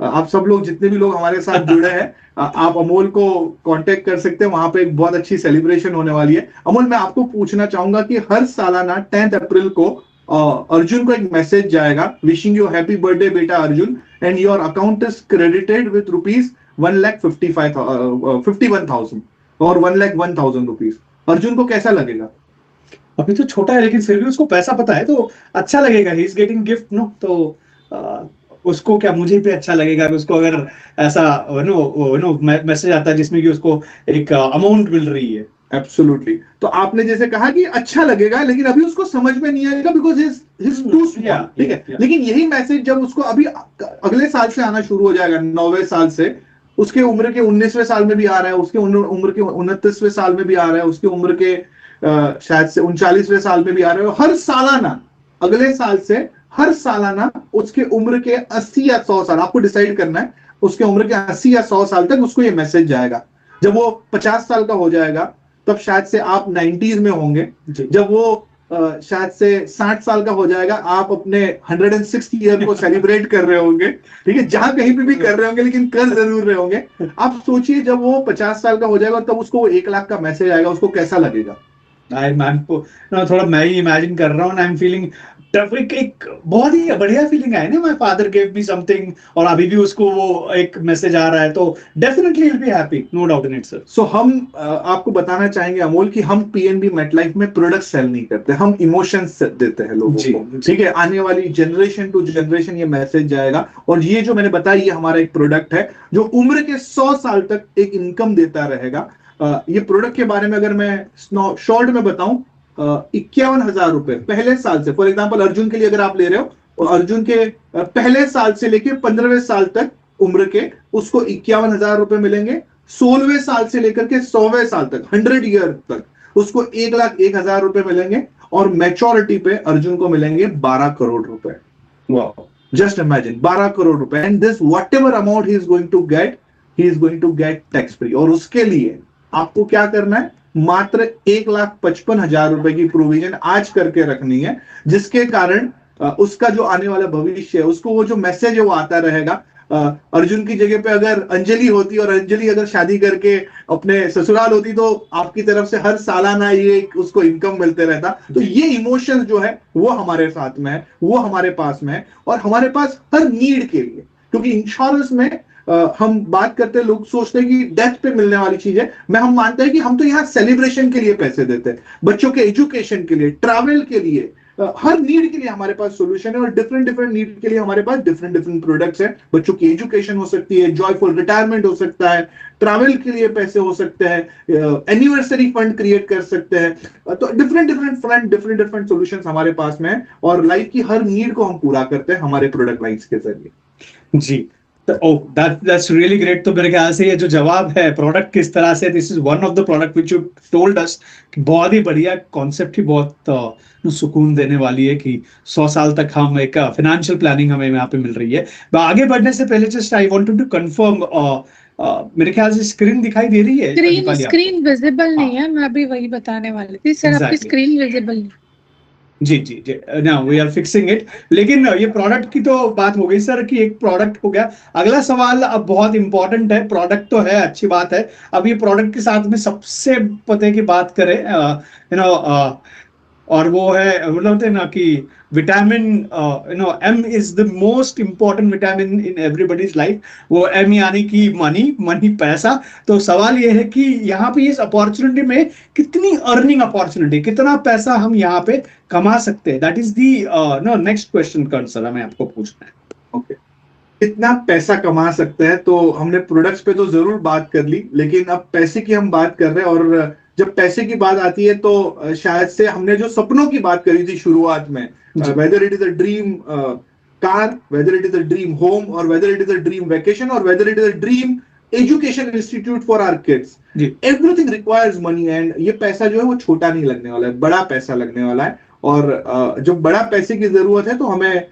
आप सब लोग जितने भी लोग हमारे साथ जुड़े हैं आप अमोल को कांटेक्ट कर सकते हैं, वहां पे एक बहुत अच्छी सेलिब्रेशन होने वाली है। अमोल, मैं आपको पूछना चाहूंगा कि हर सालाना 10 अप्रैल को अर्जुन को एक मैसेज जाएगा, विशिंग यू हैप्पी बर्थडे बेटा Arjun, and your account is credited with rupees 1,51,000 और 1,01,000 रुपीज। अर्जुन को कैसा लगेगा? अभी तो छोटा है लेकिन फिर भी उसको पैसा पता है तो अच्छा लगेगा। He is getting gift no, तो उसको क्या, मुझे भी अच्छा लगेगा कि उसको अगर ऐसा मैसेज आता है जिसमें कि उसको एक अमाउंट मिल रही है। एब्सोल्युटली। तो आपने जैसे कहा कि अच्छा लगेगा, लेकिन अभी उसको समझ में नहीं आएगा बिकॉज हिज टू स्मॉल, ठीक है। लेकिन यही मैसेज जब उसको अभी अगले साल से आना शुरू हो जाएगा, 9वें साल से, उसके उम्र के 19वें साल में भी आ रहा है, उसके उम्र के 29वें साल में भी आ रहा है, उसके उम्र के शायद से 39वें साल में भी आ रहे हो, हर सालाना अगले साल से हर सालाना उसके उम्र के 80 या 100 साल, आपको डिसाइड करना है, उसके उम्र के 80 या 100 साल तक उसको ये मैसेज जाएगा। जब वो 50 साल का हो जाएगा तब शायद से आप 90s में होंगे, जब वो शायद से 60 साल का हो जाएगा आप अपने 106th ईयर को सेलिब्रेट कर रहे होंगे, ठीक है, जहां कहीं पे भी कर रहे होंगे लेकिन कर जरूर रहे होंगे। आप सोचिए जब वो 50 साल का हो जाएगा तब उसको 1 लाख का मैसेज आएगा, उसको कैसा लगेगा? थोड़ा मैं ही इमेजिन कर रहा हूँ, आई एम फीलिंग एक बहुत ही बढ़िया फीलिंग है ना, my father give me something, और अभी भी उसको वो एक मैसेज आ रहा है, तो definitely will be happy, no doubt in it sir. So हम आपको बताना चाहेंगे अमोल कि हम पीएनबी मेटलाइफ में प्रोडक्ट सेल नहीं करते, हम इमोशंस देते हैं लोगों को, ठीक है। आने वाली जनरेशन टू जनरेशन ये मैसेज जाएगा, और ये जो मैंने बताया ये हमारा एक प्रोडक्ट है जो उम्र के 100 साल तक एक इनकम देता रहेगा। ये प्रोडक्ट के बारे में अगर मैं शॉर्ट में बताऊं, 51,000 रुपए पहले साल से, फॉर एग्जांपल अर्जुन के लिए अगर आप ले रहे हो, और अर्जुन के पहले साल से लेके 15वें साल तक उम्र के उसको 51,000 रुपए मिलेंगे। 16वें साल से लेकर के 100वें साल तक, 100 ईयर तक उसको 1,01,000 रुपए मिलेंगे, और मैच्योरिटी पे अर्जुन को मिलेंगे 12 करोड़ रुपए। वाह, जस्ट इमेजिन 12 करोड़ रुपए, and this whatever amount he is going to get tax free. और उसके लिए आपको क्या करना है, मात्र 1,55,000 रुपए की प्रोविजन आज करके रखनी है, जिसके कारण उसका जो आने वाला भविष्य है, उसको वो जो मैसेज है वो आता रहेगा। अर्जुन की जगह पे अगर अंजलि होती, और अंजलि अगर शादी करके अपने ससुराल होती, तो आपकी तरफ से हर सालाना ये उसको इनकम मिलते रहता। तो ये इमोशंस जो है वो हमारे साथ में है, वो हमारे पास में है, और हमारे पास हर नीड के लिए, क्योंकि इंश्योरेंस में हम बात करते हैं, लोग सोचते हैं कि डेथ पे मिलने वाली चीज है, हम मानते हैं कि हम तो यहाँ सेलिब्रेशन के लिए पैसे देते हैं, बच्चों के एजुकेशन के लिए, ट्रैवल के लिए, हर नीड के लिए हमारे पास सॉल्यूशन है, और डिफरेंट नीड के लिए हमारे पास डिफरेंट प्रोडक्ट्स हैं। बच्चों की एजुकेशन हो सकती है, जॉयफुल रिटायरमेंट हो सकता है, ट्रैवल के लिए पैसे हो सकते हैं, एनिवर्सरी फंड क्रिएट कर सकते हैं, तो डिफरेंट सॉल्यूशंस हमारे पास में है, और लाइफ की हर नीड को हम पूरा करते हैं हमारे प्रोडक्ट लाइन्स के जरिए। जी, that's really great। तो मेरे ख्याल से ये जो जवाब है प्रोडक्ट किस तरह से, this is one of the product which you told us, बहुत ही बढ़िया कॉन्सेप्ट ही बहुत सुकून देने वाली है कि 100 साल तक हम एक फाइनेंशियल प्लानिंग हमें यहाँ पे मिल रही है। आगे बढ़ने से पहले just I wanted to confirm, मेरे ख्याल से स्क्रीन दिखाई दे रही है? स्क्रीन विजिबल नहीं है, मैं अभी वही बताने वाली थी सर, आपकी स्क्रीन विजिबल नहीं। जी, now we are fixing it. लेकिन ये प्रोडक्ट की तो बात हो गई सर, कि एक प्रोडक्ट हो गया। अगला सवाल अब बहुत इंपॉर्टेंट है, प्रोडक्ट तो है, अच्छी बात है, अब ये प्रोडक्ट के साथ में सबसे पते की बात करें, और वो है मतलब ना कि vitamin, M is the most important vitamin in everybody's life. वो एम यानी कि मनी पैसा। तो सवाल ये है कि यहाँ पे इस अपॉर्चुनिटी में कितनी अर्निंग अपॉर्चुनिटी, कितना पैसा हम यहाँ पे कमा सकते हैं, that is the next question sir हमें आपको पूछना है। ओके, कितना पैसा कमा सकते हैं, तो हमने प्रोडक्ट्स पे तो जरूर बात कर ली, लेकिन अब पैसे की हम बात कर रहे हैं, और जब पैसे की बात आती है तो शायद से हमने जो सपनों की बात करी थी शुरुआत में, whether it is a dream car, whether it is a dream home, और whether it is a dream vacation, और whether it is a dream education institute for our kids, everything requires money. And ये पैसा जो है वो छोटा नहीं लगने वाला है, बड़ा पैसा लगने वाला है, और जब बड़ा पैसे की जरूरत है तो हमें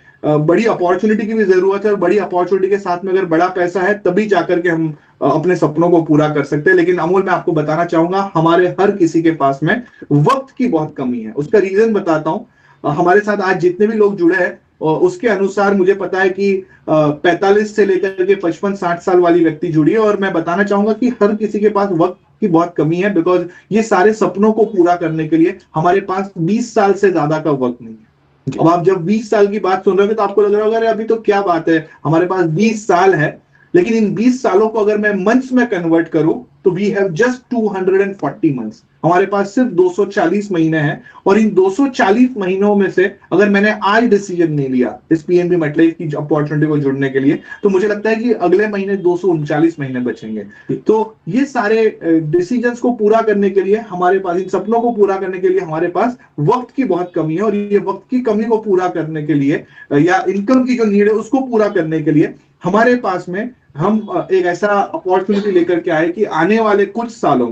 बड़ी अपॉर्चुनिटी की भी जरूरत है, और बड़ी अपॉर्चुनिटी के साथ में अगर बड़ा पैसा है तभी जाकर के हम अपने सपनों को पूरा कर सकते हैं। लेकिन अमोल, मैं आपको बताना चाहूंगा हमारे हर किसी के पास में वक्त की बहुत कमी है। उसका रीजन बताता हूं, हमारे साथ आज जितने भी लोग जुड़े हैं और उसके अनुसार मुझे पता है कि 45 से लेकर के 55-60 साल वाली व्यक्ति जुड़ी है। और मैं बताना चाहूंगा कि हर किसी के पास वक्त की बहुत कमी है, बिकॉज ये सारे सपनों को पूरा करने के लिए हमारे पास 20 साल से ज्यादा का वक्त नहीं है। अब आप जब 20 साल की बात सुन रहे हो तो आपको लग रहा होगा अरे अभी तो क्या बात है, हमारे पास 20 साल है। लेकिन इन 20 सालों को अगर मैं मंथ्स में कन्वर्ट करूं तो वी हैव जस्ट 240 मंथ्स। हमारे पास सिर्फ 240 महीने हैं। और इन 240 महीनों में से अगर मैंने आज डिसीजन नहीं लिया इस पीएनबी मेटलाइफ की अपॉर्चुनिटी को जुड़ने के लिए, तो मुझे लगता है कि अगले महीने 239 महीने बचेंगे। तो ये सारे डिसीजंस को पूरा करने के लिए हमारे पास, इन सपनों को पूरा करने के लिए हमारे पास वक्त की बहुत कमी है। और ये वक्त की कमी को पूरा करने के लिए या इनकम की जो नीड है उसको पूरा करने के लिए हमारे पास में हम एक ऐसा अपॉर्चुनिटी लेकर के आए कि आने वाले कुछ सालों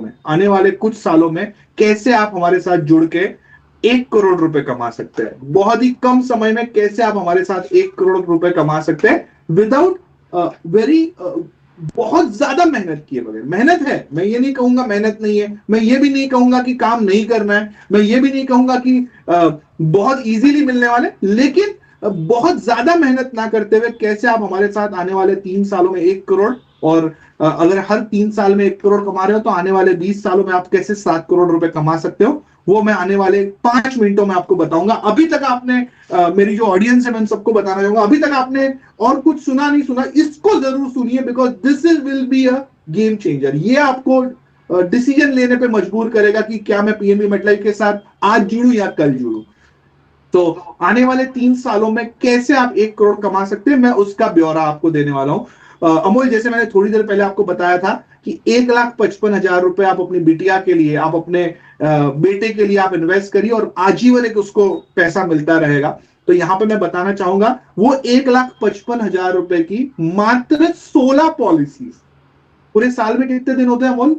में कैसे आप हमारे साथ जुड़ के 1 करोड़ रुपए कमा सकते हैं। बहुत ही कम समय में कैसे आप हमारे साथ 1 करोड़ रुपए कमा सकते हैं विदाउट बहुत ज्यादा मेहनत किए बगैर। मेहनत है, मैं ये नहीं कहूंगा मेहनत नहीं है, मैं ये भी नहीं कहूंगा कि काम नहीं करना है, मैं ये भी नहीं कहूंगा कि बहुत इजीली मिलने वाले, लेकिन बहुत ज्यादा मेहनत ना करते हुए कैसे आप हमारे साथ आने वाले 3 सालों में 1 करोड़, और अगर हर 3 साल में 1 करोड़ कमा रहे हो तो आने वाले 20 सालों में आप कैसे 7 करोड़ रुपए कमा सकते हो, वो मैं आने वाले 5 मिनटों में आपको बताऊंगा। अभी तक आपने मेरी जो ऑडियंस है मैं सबको बताना चाहूंगा, अभी तक आपने और कुछ सुना नहीं सुना, इसको जरूर सुनिए, because this is will be a game changer. ये आपको डिसीजन लेने पे मजबूर करेगा कि क्या मैं पीएनबी मेटलाइफ के साथ आज जुड़ूं या कल जुड़ूं। तो आने वाले 3 सालों में कैसे आप 1 करोड़ कमा सकते हैं, मैं उसका ब्यौरा आपको देने वाला हूं। अमोल, जैसे मैंने थोड़ी देर पहले आपको बताया था कि 1,55,000 रुपए आप अपनी बिटिया के लिए, आप अपने बेटे के लिए आप इन्वेस्ट करिए और आजीवन एक उसको पैसा मिलता रहेगा। तो यहां पे मैं बताना चाहूंगा वो 1,55,000 रुपए की मात्र 16 पॉलिसीज, पूरे साल में कितने दिन होते हैं अमोल?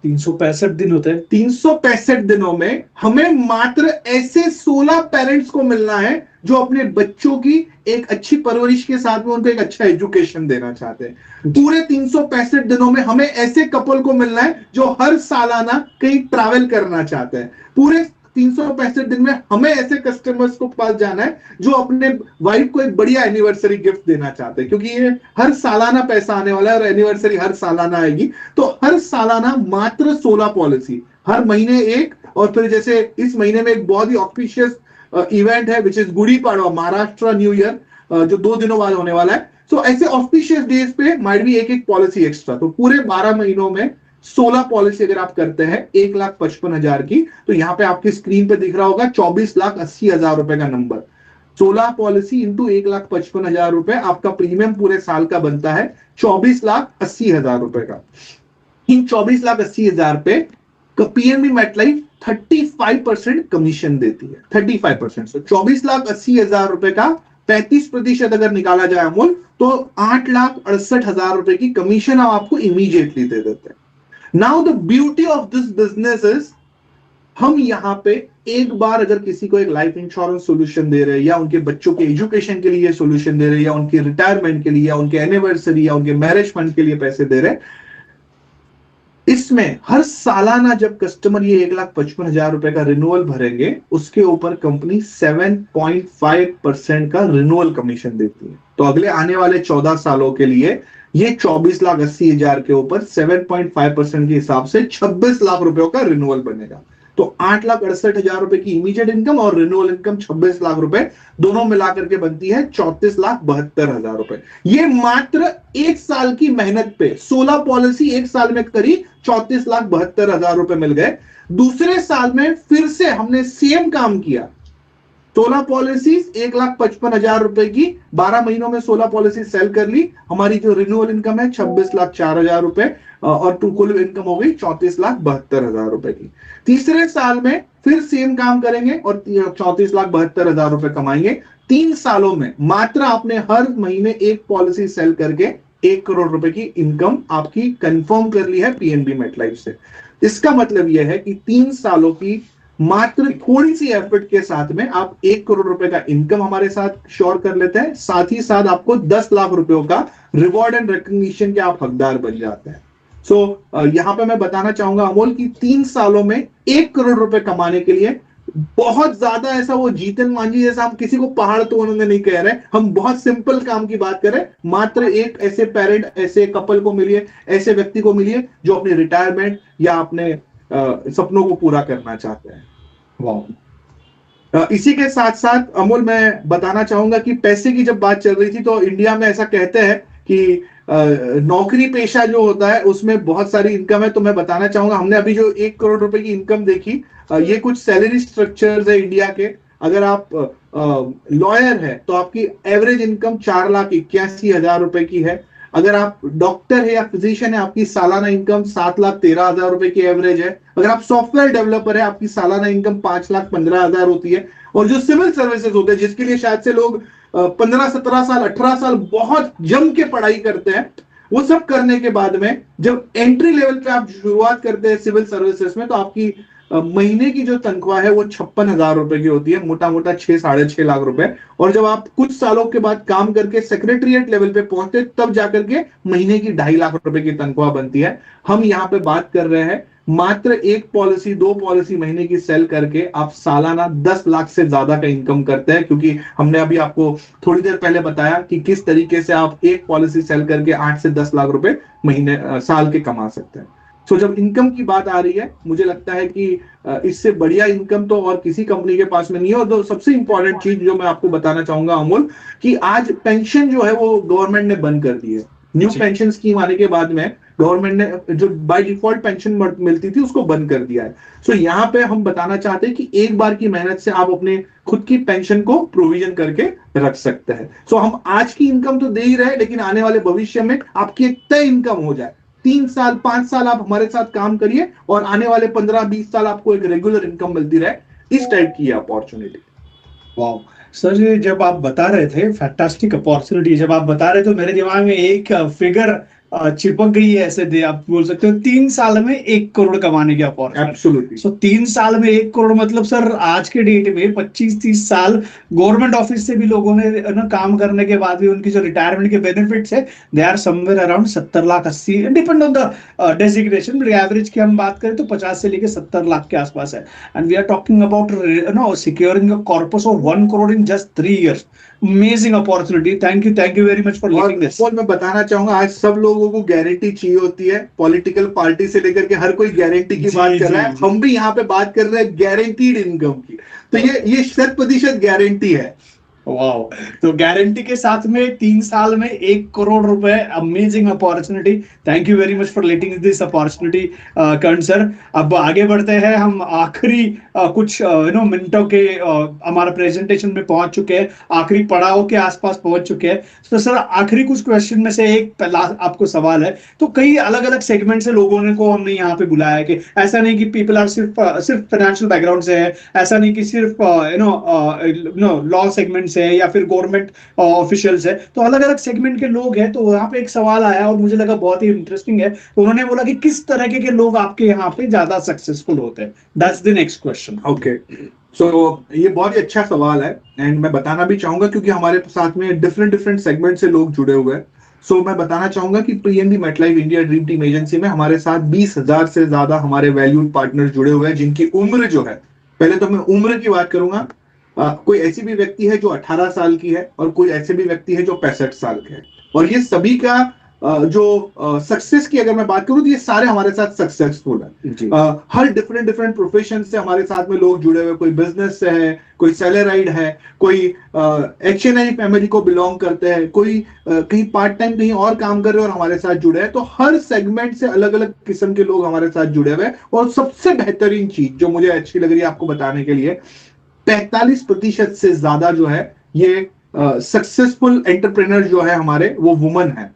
365 दिन होते हैं। 365 दिनों में हमें मात्र ऐसे 16 पेरेंट्स को मिलना है जो अपने बच्चों की एक अच्छी परवरिश के साथ में उनको एक अच्छा एजुकेशन देना चाहते हैं। पूरे 365 दिनों में हमें ऐसे कपल को मिलना है जो हर सालाना कहीं ट्रैवल करना चाहते हैं। पूरे 365 दिन में हमें ऐसे कस्टमर्स को पास जाना है जो अपने वाइफ को एक बढ़िया एनिवर्सरी गिफ्ट देना चाहते हैं, क्योंकि ये हर सालाना पैसा आने वाला है और एनिवर्सरी हर सालाना आएगी। तो हर सालाना मात्र 16 पॉलिसी, हर महीने एक। और फिर जैसे इस महीने में एक बहुत ही ऑफिशियस इवेंट है which is Gudi Padwa, Maharashtra new year, जो 2 दिनों बाद होने वाला है। तो ऐसे ऑफिशियस डेज पे माइट भी एक पॉलिसी एक्स्ट्रा। तो पूरे 12 महीनों में 16 पॉलिसी अगर आप करते हैं 1,55,000 की, तो यहां पे आपकी स्क्रीन पे दिख रहा होगा 24,80,000 रुपए का नंबर। 16 पॉलिसी इंटू 1,55,000 रुपए, आपका प्रीमियम पूरे साल का बनता है 24,80,000 रुपए का। इन 24,80,000 पे पीएनबी मेटलाइफ 35% कमीशन देती है, 35%। 24,80,000 रुपए का 35% अगर निकाला जाए अमोल, तो 8,68,000 रुपए की कमीशन हम आपको इमीडिएटली दे देते हैं। Now the beauty of this business is, हम यहां पे एक बार अगर किसी को एक लाइफ इंश्योरेंस सोल्यूशन दे रहे हैं, या उनके बच्चों के एजुकेशन के लिए सोल्यूशन दे रहे हैं, या उनके रिटायरमेंट के लिए, या उनके एनिवर्सरी या उनके मैरिज फंड के लिए पैसे दे रहे हैं, इसमें हर सालाना जब कस्टमर ये 1,55,000 रुपए का रिन्यूअल भरेंगे, उसके ऊपर कंपनी 7.5% का रिन्यूअल कमीशन देती है। तो अगले आने वाले 14 सालों के लिए ये 24,80,000 के ऊपर 7.5% के हिसाब से 26 लाख रुपयों का रिन्यूअल बनेगा। तो 8,68,000 रुपए की इमीडिएट इनकम और रिन्यूअल इनकम 26 लाख रुपए दोनों मिलाकर के बनती है 34,72,000 रुपए। ये मात्र 1 साल की मेहनत पे 16 पॉलिसी 1 साल में करी, 34,72,000 रुपए मिल गए। दूसरे साल में फिर से हमने सेम काम किया, 16 पॉलिसीज 1,55,000 रुपए की, 12 महीनों में 16 पॉलिसी सेल कर ली। हमारी जो रिन्यूअल इनकम है 26,04,000 रुपए, और कुल इनकम हो गई 34,72,000 रुपए की। तीसरे साल में फिर सेम काम करेंगे और 34,72,000 रुपए कमाएंगे। 3 सालों में मात्र आपने हर महीने एक पॉलिसी सेल करके 1 करोड़ रुपए की इनकम आपकी कंफर्म कर ली है पीएनबी मेटलाइफ से। इसका मतलब यह है कि 3 सालों की मात्र थोड़ी सी एफर्ट के साथ में आप 1 करोड़ रुपए का इनकम हमारे साथ श्योर कर लेते हैं। साथ ही साथ आपको 10 लाख रुपयों का रिवॉर्ड एंड रिकॉग्निशन के आप हकदार बन जाते हैं। यहां पे मैं बताना चाहूंगा अमोल की 3 सालों में 1 करोड़ रुपए कमाने के लिए बहुत ज्यादा ऐसा वो जीतन मांझी जैसा हम किसी को पहाड़ तो उन्होंने नहीं कह रहे, हम बहुत सिंपल काम की बात करें, मात्र एक ऐसे पेरेंट, ऐसे कपल को मिलिए, ऐसे व्यक्ति को मिलिए जो अपनी रिटायरमेंट या अपने सपनों को पूरा करना चाहते हैं। वाह। इसी के साथ साथ अमोल मैं बताना चाहूंगा कि पैसे की जब बात चल रही थी तो इंडिया में ऐसा कहते हैं कि नौकरी पेशा जो होता है उसमें बहुत सारी इनकम है। तो मैं बताना चाहूंगा, हमने अभी जो 1 करोड़ रुपए की इनकम देखी, ये कुछ सैलरी स्ट्रक्चर्स है इंडिया के। अगर आप लॉयर है तो आपकी एवरेज इनकम 4,81,000 रुपए की है। अगर आप डॉक्टर है या फिजिशियन है, आपकी सालाना इनकम 7,13,000 रुपए की एवरेज है। अगर आप सॉफ्टवेयर डेवलपर है, आपकी सालाना इनकम 5,15,000 होती है। और जो सिविल सर्विसेज होते हैं, जिसके लिए शायद से लोग 15, 17 साल, 18 साल बहुत जम के पढ़ाई करते हैं, वो सब करने के बाद में जब एंट्री लेवल पे आप शुरुआत करते हैं सिविल सर्विसेज में, तो आपकी महीने की जो तनख्वाह है वो 56,000 रुपए की होती है, मोटा मोटा 6-6.5 लाख रुपए। और जब आप कुछ सालों के बाद काम करके सेक्रेटरीट लेवल पे पहुंचते, तब जाकर के महीने की 2.5 लाख रुपए की तनख्वाह बनती है। हम यहाँ पे बात कर रहे हैं मात्र 1 पॉलिसी 2 पॉलिसी महीने की सेल करके आप सालाना 10 लाख से ज्यादा का इनकम करते हैं। क्योंकि हमने अभी आपको थोड़ी देर पहले बताया कि किस तरीके से आप एक पॉलिसी सेल करके 8 से 10 लाख रुपए महीने साल के कमा सकते हैं। तो जब इनकम की बात आ रही है, मुझे लगता है कि इससे बढ़िया इनकम तो और किसी कंपनी के पास में नहीं है। और तो सबसे इंपॉर्टेंट चीज जो मैं आपको बताना चाहूंगा अमोल, कि आज पेंशन जो है वो गवर्नमेंट ने बंद कर दी है। न्यू पेंशन स्कीम आने के बाद में गवर्नमेंट ने जो बाय डिफॉल्ट पेंशन मिलती थी उसको बंद कर दिया है। सो यहाँ पे हम बताना चाहते हैं कि एक बार की मेहनत से आप अपने खुद की पेंशन को प्रोविजन करके रख सकते हैं। सो हम आज की इनकम तो दे ही रहे, लेकिन आने वाले भविष्य में आपकी एक तय इनकम हो जाए। 3 साल 5 साल आप हमारे साथ काम करिए और आने वाले 15-20 साल आपको एक रेगुलर इनकम मिलती रहे, इस टाइप की अपॉर्चुनिटी। वाह सर, ये जब आप बता रहे थे फैंटास्टिक अपॉर्चुनिटी, जब आप बता रहे तो मेरे दिमाग में एक फिगर चिपक गई है, ऐसे दे आप बोल सकते हो 3 साल में 1 करोड़ कमाने की अपॉर्चुनिटी। एब्सोल्युटली। सो 3 साल में 1 करोड़ मतलब सर आज के डेट में 25-30 साल गवर्नमेंट ऑफिस से भी लोगों ने ना काम करने के बाद भी उनकी जो रिटायरमेंट के बेनिफिट्स है they are somewhere around 70 lakh 80, depend on the designation. Average की हम बात करें तो 50 से लेकर 70 लाख के आसपास है। And we are talking about securing a corpus of 1 crore in just 3 years। Amazing opportunity. Thank you very much for listening this. और मैं बताना चाहूंगा, आज सब लोगों को गारंटी चाहिए होती है, पॉलिटिकल पार्टी से लेकर के हर कोई गारंटी की बात कर रहा है। हम भी यहाँ पे बात कर रहे हैं गारंटीड इनकम की। तो ये 100% गारंटी है। वाओ, तो गारंटी के साथ में 3 साल में 1 करोड़ रुपए, amazing opportunity. Thank you very much for letting this opportunity Karn sir. अब आगे बढ़ते हैं, हम आखिरी कुछ मिनटों के हमारा प्रेजेंटेशन में पहुंच चुके हैं, आखिरी पड़ाव के आसपास पहुंच चुके हैं। तो सर आखिरी कुछ क्वेश्चन में से एक पहला आपको सवाल है, तो कई अलग अलग सेगमेंट से लोगों ने को हमने यहाँ पे बुलाया है, कि ऐसा नहीं कि पीपल आर सिर्फ फाइनेंशियल बैकग्राउंड से है, ऐसा नहीं कि सिर्फ लॉ सेगमेंट से है या फिर गवर्नमेंट ऑफिशियल्स है, तो अलग अलग सेगमेंट के लोग हैं। तो यहाँ पे एक सवाल आया और मुझे लगा बहुत ही इंटरेस्टिंग है। तो उन्होंने बोला कि किस तरह के लोग आपके यहाँ पे ज्यादा सक्सेसफुल होते हैं। That's the next question. Okay, so ये बहुत ही अच्छा सवाल है एंड मैं बताना भी चाहूंगा क्योंकि हमारे साथ में डिफरेंट सेगमेंट से लोग जुड़े हुए हैं। सो मैं बताना चाहूंगा कि PNB MetLife India dream team agency में हमारे साथ 20,000 से ज्यादा हमारे वैल्यूड पार्टनर्स जुड़े हुए हैं, जिनकी उम्र जो है, पहले तो मैं उम्र की बात करूंगा, कोई ऐसी भी व्यक्ति है जो 18 साल की है और कोई ऐसे भी व्यक्ति है जो 65 साल के है। और ये सभी का जो सक्सेस की अगर मैं बात करूं तो ये सारे हमारे साथ सक्सेसफुल है। हर डिफरेंट प्रोफेशन से हमारे साथ में लोग जुड़े हुए, कोई बिजनेस से है, कोई सैलराइड है, कोई HNI फैमिली को बिलोंग करते हैं, कोई कहीं पार्ट टाइम कहीं और काम कर रहे हैं और हमारे साथ जुड़े हैं। तो हर सेगमेंट से अलग अलग किस्म के लोग हमारे साथ जुड़े हुए हैं। और सबसे बेहतरीन चीज जो मुझे अच्छी लग रही है आपको बताने के लिए, 45% से ज्यादा जो है ये सक्सेसफुल एंटरप्रेन्योर जो है हमारे, वो वुमन है।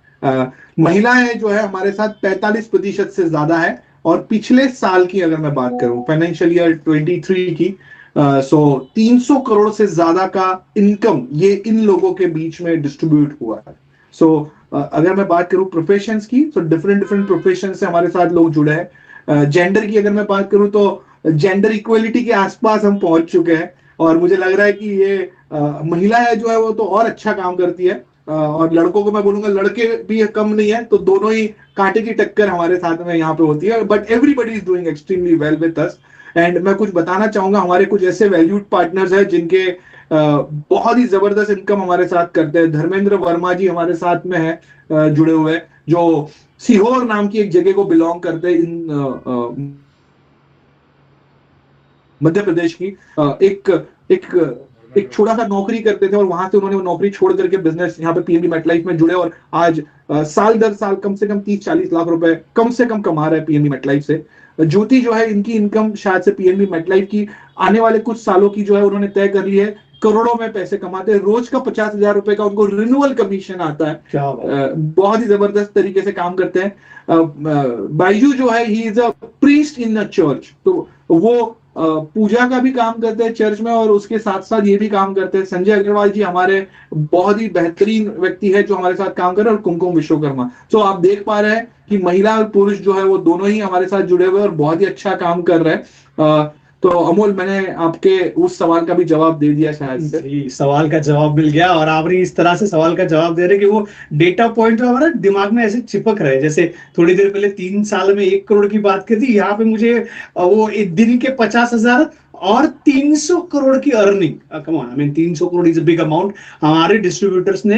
महिलाएं जो है हमारे साथ 45% से ज्यादा है। और पिछले साल की अगर मैं बात करूं, फाइनेंशियल ईयर 23 की, 300 करोड़ से ज्यादा का इनकम ये इन लोगों के बीच में डिस्ट्रीब्यूट हुआ है। अगर मैं बात करूं प्रोफेशंस की, तो डिफरेंट प्रोफेशन से हमारे साथ लोग जुड़े हैं। जेंडर की अगर मैं बात करूं तो जेंडर इक्वलिटी के आसपास हम पहुंच चुके हैं और मुझे लग रहा है कि ये महिलाएं जो है वो तो और अच्छा काम करती है। और लड़कों को मैं बोलूंगा लड़के भी कम नहीं है, तो दोनों ही कांटे की टक्कर हमारे साथ में यहाँ पे होती है, but everybody is doing extremely well with us. And मैं कुछ बताना चाहूंगा, हमारे कुछ ऐसे वैल्यूड पार्टनर्स हैं जिनके बहुत ही जबरदस्त इनकम हमारे साथ करते हैं। धर्मेंद्र वर्मा जी हमारे साथ में है जुड़े हुए, जो सीहोर नाम की एक जगह को बिलोंग करते हैं इन मध्य प्रदेश की। एक छोटा सा नौकरी करते थे और वहां से उन्होंने वो नौकरी छोड़ करके बिजनेस यहाँ पे पीएनबी मेटलाइफ में जुड़े, और आज साल दर साल कम से कम 30-40 लाख रुपए कम से कम कमा रहे हैं पीएनबी मेटलाइफ से। ज्योति जो है, इनकी इनकम शायद से पीएनबी मेटलाइफ की आने वाले कुछ सालों की जो है उन्होंने तय कर ली है, करोड़ों में पैसे कमाते हैं। रोज का 50,000 रुपए का उनको रिन्यूअल कमीशन आता है। बहुत ही जबरदस्त तरीके से काम करते हैं। बाइजू जो है, he is a priest in a church, तो वो पूजा का भी काम करते हैं चर्च में और उसके साथ साथ ये भी काम करते हैं। संजय अग्रवाल जी हमारे बहुत ही बेहतरीन व्यक्ति है जो हमारे साथ काम कर रहे हैं, और कुमकुम विश्वकर्मा। तो आप देख पा रहे हैं कि महिला और पुरुष जो है वो दोनों ही हमारे साथ जुड़े हुए और बहुत ही अच्छा काम कर रहे हैं। तो अमोल, मैंने आपके उस सवाल का भी जवाब दे दिया शायद से। सवाल का जवाब मिल गया, और आपने इस तरह से सवाल का जवाब दे रहे कि वो डेटा पॉइंट हमारे दिमाग में ऐसे चिपक रहे, जैसे थोड़ी देर पहले 3 साल में 1 करोड़ की बात की थी, यहाँ पे मुझे वो एक दिन के 50,000 और 300 करोड़ की earning. Come on, I mean 300 crore is a big amount. हमारे डिस्ट्रीब्यूटर्स ने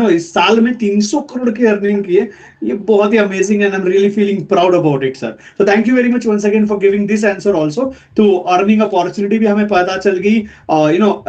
इस साल में 300 करोड़ की अर्निंग की है। ये बहुत ही amazing and I am really feeling proud about it sir. तो thank you very much once again for giving this answer also. तो अर्निंग अपॉर्चुनिटी भी हमें पता चल गई,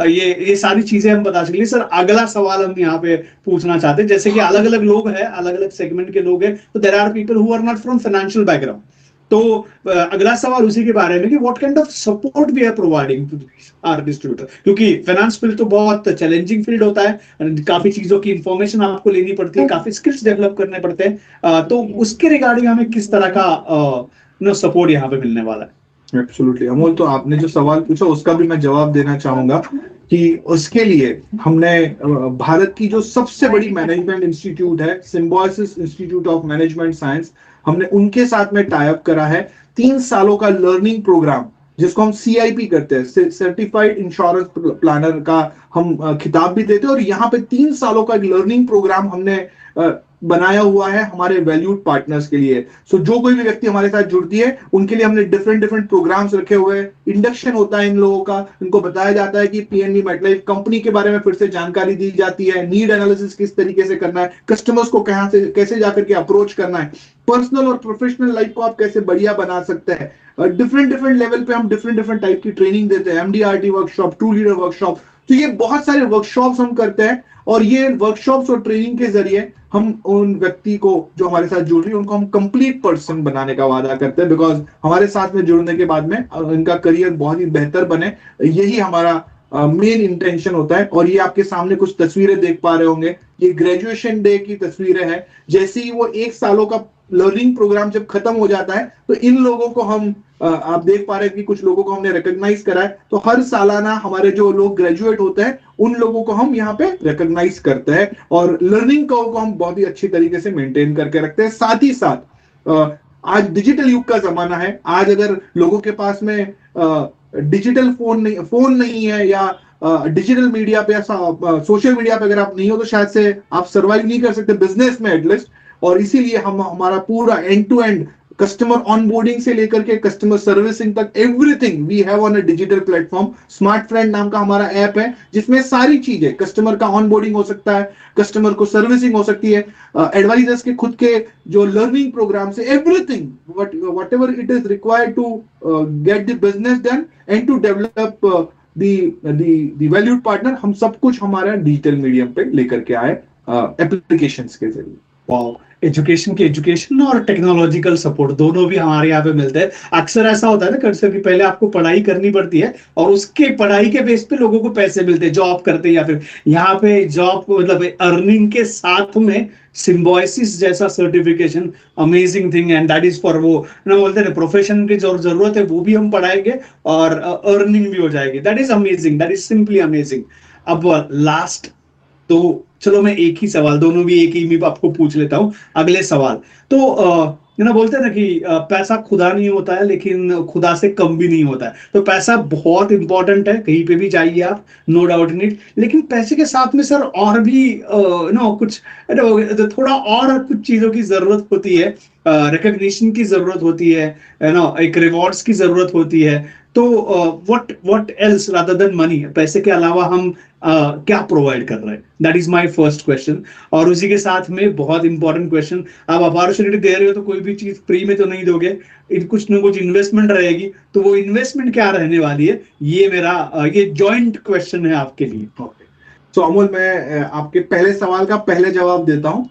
ये सारी चीजें हम पता चल गई। सर, अगला सवाल हम यहाँ पे पूछना चाहते हैं, जैसे कि अलग अलग लोग हैं, अलग अलग सेगमेंट के लोग हैं, तो there are people who are not from financial background. तो अगला सवाल उसी के बारे में कि what kind of support we are providing to our distributor, क्योंकि फाइनेंस फील्ड तो बहुत चैलेंजिंग फील्ड होता है, काफी चीजों की इंफॉर्मेशन आपको लेनी पड़ती है, काफी स्किल्स डेवलप करने पड़ते हैं। तो उसके रिगार्डिंग हमें किस तरह का सपोर्ट यहाँ पे मिलने वाला है? एब्सोल्युटली अमोल, तो आपने जो सवाल पूछा उसका भी मैं जवाब देना चाहूंगा कि उसके लिए हमने भारत की जो सबसे बड़ी मैनेजमेंट इंस्टीट्यूट है, symbiosis institute of management science, हमने उनके साथ में टाई अप करा है 3 सालों का लर्निंग प्रोग्राम, जिसको हम CIP करते हैं, सर्टिफाइड इंश्योरेंस प्लानर का हम खिताब भी देते हैं। और यहाँ पे 3 सालों का एक लर्निंग प्रोग्राम हमने बनाया हुआ है हमारे वैल्यूड पार्टनर्स के लिए। सो जो कोई भी व्यक्ति हमारे साथ जुड़ती है उनके लिए हमने डिफरेंट प्रोग्राम्स रखे हुए हैं। इंडक्शन होता है इन लोगों का, इनको बताया जाता है कि पीएनबी मेटलाइफ कंपनी के बारे में फिर से जानकारी दी जाती है, नीड एनालिसिस किस तरीके से करना है, कस्टमर्स को कहां से कैसे जाकर के अप्रोच करना है, पर्सनल और प्रोफेशनल लाइफ को आप कैसे बढ़िया बना सकते हैं। डिफरेंट लेवल पे हम डिफरेंट टाइप की ट्रेनिंग देते हैं, MDRT workshop, true leader workshop. तो ये बहुत सारे वर्कशॉप्स हम करते हैं, और ये वर्कशॉप्स और ट्रेनिंग के जरिए हम उन व्यक्ति को जो हमारे साथ जुड़ रही है उनको हम कंप्लीट पर्सन बनाने का वादा करते हैं, बिकॉज हमारे साथ में जुड़ने के बाद में इनका करियर बहुत ही बेहतर बने, यही हमारा मेन इंटेंशन होता है। और ये आपके सामने कुछ तस्वीरें देख पा रहे होंगे, ये ग्रेजुएशन डे की तस्वीरें हैं। जैसे ही वो 1 सालों का लर्निंग प्रोग्राम जब खत्म हो जाता है तो इन लोगों को हम आप देख पा रहे हैं कि कुछ लोगों को हमने रिकॉग्नाइज करा है। तो हर सालाना हमारे जो लोग ग्रेजुएट होते हैं उन लोगों को हम यहाँ पे रिकॉग्नाइज करते हैं, और लर्निंग को हम बहुत ही अच्छी तरीके से मेंटेन करके रखते हैं। साथ ही साथ आज डिजिटल युग का जमाना है। आज अगर लोगों के पास में डिजिटल फोन नहीं है, या डिजिटल मीडिया पे या सोशल मीडिया पे अगर आप नहीं हो, तो शायद से आप सर्वाइव नहीं कर सकते बिजनेस में एटलीस्ट। और इसीलिए हम हमारा पूरा end to end customer onboarding से लेकर के कस्टमर सर्विसिंग तक everything we have on a digital platform. Smart friend नाम का हमारा ऐप है, जिसमें सारी चीजें, कस्टमर का ऑनबोर्डिंग हो सकता है, कस्टमर को सर्विसिंग हो सकती है, एडवाइजर्स के खुद के जो लर्निंग प्रोग्राम से everything whatever it is required to get the business done and to develop the valued partner, हम सब कुछ हमारा डिजिटल मीडियम पे लेकर के आए एप्लीकेशंस के जरिए। वाओ, एजुकेशन और टेक्नोलॉजिकल सपोर्ट दोनों भी हमारे यहाँ पे मिलते हैं। अक्सर ऐसा होता है ना कर्सर, कि पहले आपको पढ़ाई करनी पड़ती है और उसके पढ़ाई के बेस पे लोगों को पैसे मिलते हैं, जॉब करते हैं, या फिर यहाँ पे जॉब मतलब अर्निंग के साथ में सिम्बायोसिस जैसा certification, amazing thing, and that is for वो ना बोलते हैं प्रोफेशन की जो जरूरत है वो भी हम पढ़ाएंगे और अर्निंग भी हो जाएगी। That is amazing, that is simply amazing. अब लास्ट, तो चलो मैं एक ही सवाल, दोनों भी एक ही में आपको पूछ लेता हूं। अगले सवाल तो बोलते हैं ना कि पैसा खुदा नहीं होता है, लेकिन खुदा से कम भी नहीं होता है। तो पैसा बहुत इंपॉर्टेंट है, कहीं पे भी जाइए आप, नो डाउट इन इट। लेकिन पैसे के साथ में सर और भी कुछ थोड़ा और कुछ चीजों की जरूरत होती है। रिकग्निशन की जरूरत होती है एक रिवॉर्ड्स की जरूरत होती है। तो what else rather than money, पैसे के अलावा हम क्या प्रोवाइड कर रहे हैं? That is my first question. और उसी के साथ में बहुत इंपॉर्टेंट क्वेश्चन, आप अपॉर्चुनिटी दे रहे हो तो कोई भी चीज फ्री में तो नहीं दोगे, कुछ ना कुछ इन्वेस्टमेंट रहेगी। तो वो इन्वेस्टमेंट क्या रहने वाली है, ये मेरा ये जॉइंट क्वेश्चन है आपके लिए। तो अमोल, मैं आपके पहले सवाल का पहले जवाब देता हूँ।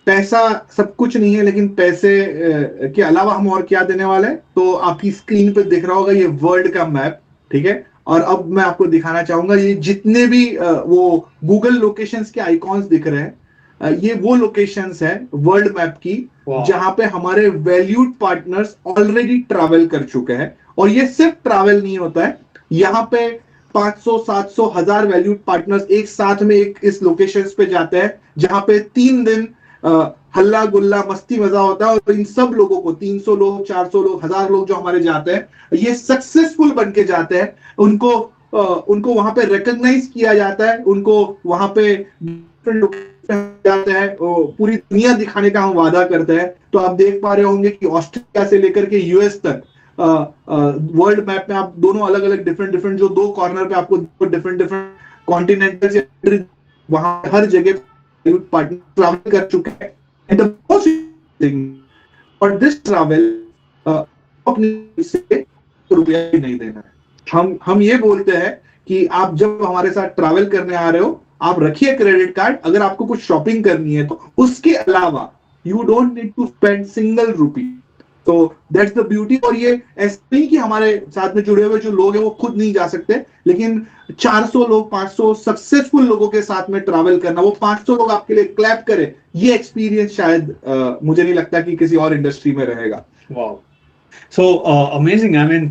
पैसा सब कुछ नहीं है, लेकिन पैसे के अलावा हम और क्या देने वाले हैं, तो आपकी स्क्रीन पे दिख रहा होगा ये वर्ल्ड का मैप, ठीक है। और अब मैं आपको दिखाना चाहूंगा ये जितने भी वो गूगल लोकेशंस के आइकॉन्स दिख रहे हैं, ये वो लोकेशंस है वर्ल्ड मैप की जहां पे हमारे वैल्यूड पार्टनर्स ऑलरेडी ट्रैवल कर चुके हैं। और ये सिर्फ ट्रैवल नहीं होता है, यहाँ पे 500, 700, 1000 वैल्यूड पार्टनर्स एक साथ में एक इस लोकेशंस पे जाते हैं, जहां पे 3 दिन हल्ला गुल्ला मस्ती मजा होता है। और इन सब लोगों को 300 लोग, 400 लोग, 1000 लोग जो हमारे जाते हैं, ये सक्सेसफुल बन के जाते हैं। उनको वहां पे रिकॉग्नाइज किया जाता है, उनको वहां पे जाते हैं, पूरी दुनिया दिखाने का हम वादा करते हैं। तो आप देख पा रहे होंगे कि ऑस्ट्रेलिया से लेकर के यूएस तक वर्ल्ड मैप में आप दोनों अलग अलग डिफरेंट जो 2 कॉर्नर पे आपको डिफरेंट कॉन्टिनेंटल वहां हर जगह पार्टनर ट्रैवल कर चुके हैं। एंड द मोस्ट थिंग और दिस ट्रैवल अपने से रुपया भी नहीं देना है। हम ये बोलते हैं कि आप जब हमारे साथ ट्रैवल करने आ रहे हो, आप रखिए क्रेडिट कार्ड। अगर आपको कुछ शॉपिंग करनी है तो उसके अलावा you don't need to spend single rupee. तो दैट्स द ब्यूटी। और ये ऐसा नहीं कि हमारे साथ में जुड़े हुए जो लोग हैं वो खुद नहीं जा सकते, लेकिन 400 लोग, 500 सक्सेसफुल लोगों के साथ में ट्रैवल करना, वो 500 लोग आपके लिए क्लैप करे, ये एक्सपीरियंस शायद मुझे नहीं लगता कि किसी और इंडस्ट्री में रहेगा। वाह, so amazing. I mean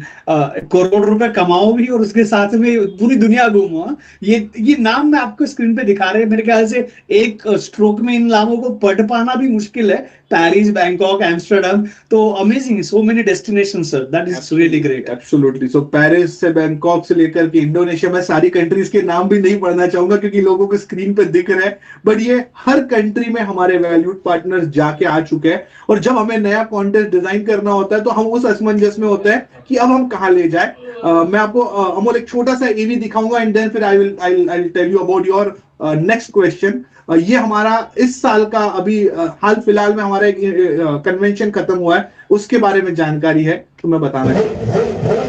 crore रुपए कमाओ भी और उसके साथ में पूरी दुनिया घूमो। ये नाम मैं आपको स्क्रीन पे दिखा रहे हैं, मेरे ख्याल से एक स्ट्रोक में इन नामों को पढ़ पाना भी मुश्किल है। पेरिस, बैंकॉक, एम्स्टर्डम, तो amazing, so many destination sir, that is really great. Absolutely. So Paris से बैंकॉक से लेकर के इंडोनेशिया, मैं सारी कंट्रीज के नाम भी नहीं पढ़ना चाहूंगा क्योंकि लोगों को स्क्रीन पे दिख रहे हैं, बट ये हर कंट्री में हमारे वैल्यूड पार्टनर्स जाके आ चुके हैं। और जब हमें नया कॉन्टेस्ट डिजाइन करना होता है तो हम उस असमंजस में होते हैं कि अब हम कहां ले जाए। मैं आपको अमोल एक छोटा सा एवी दिखाऊंगा एंड देन फिर I will tell you about your next question. ये हमारा इस साल का अभी हाल फिलहाल में हमारा एक कन्वेंशन खत्म हुआ है, उसके बारे में जानकारी है तो मैं बताना चाहूंगा।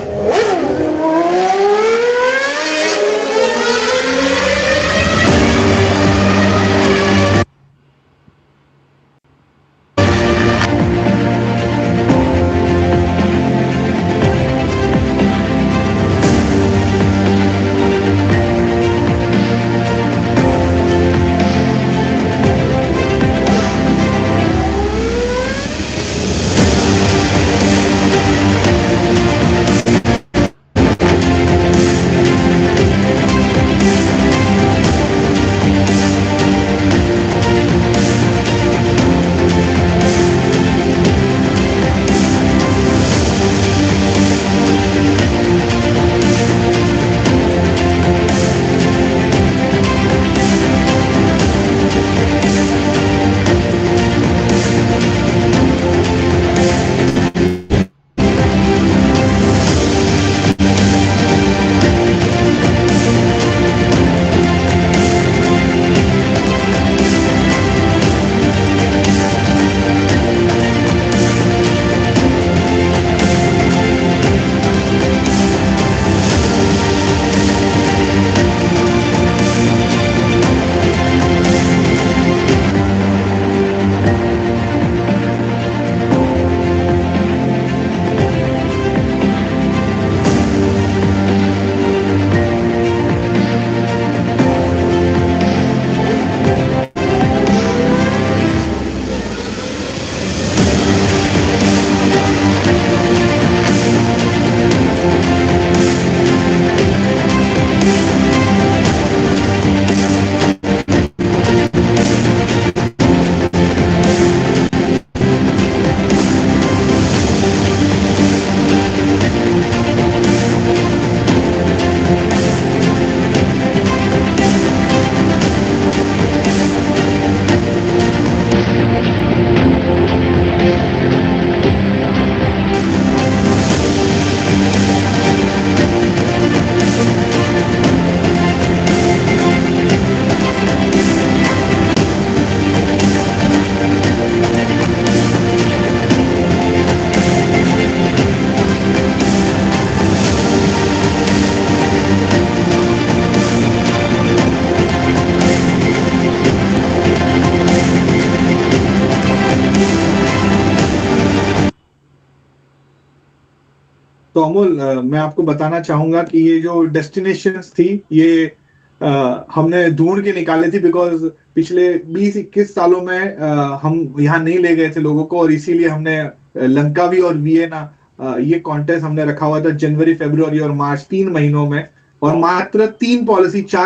तो अमोल, मैं आपको बताना चाहूंगा कि ये जो डेस्टिनेशंस थी ये हमने ढूंढ के निकाले थी, बिकॉज पिछले 20-21 सालों में हम यहाँ नहीं ले गए थे लोगों को, और इसीलिए हमने लंकावी और वियना ये कॉन्टेस्ट हमने रखा हुआ था जनवरी, फरवरी और मार्च 3 महीनों में। और मात्र 4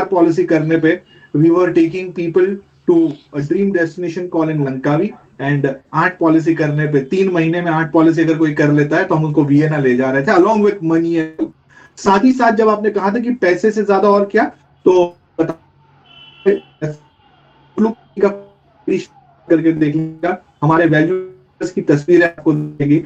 पॉलिसी करने पे we were taking people to a dream destination call in Langkawi, and 8 policy करने पे 3 महीने में 8 पॉलिसी अगर कोई कर लेता है तो हम उनको वियना ले जा रहे थे अलॉन्ग विथ मनी। साथ ही साथ जब आपने कहा था कि पैसे से ज्यादा और क्या, तो करके देखिएगा हमारे वैल्यूज की तस्वीरें आपको देगी।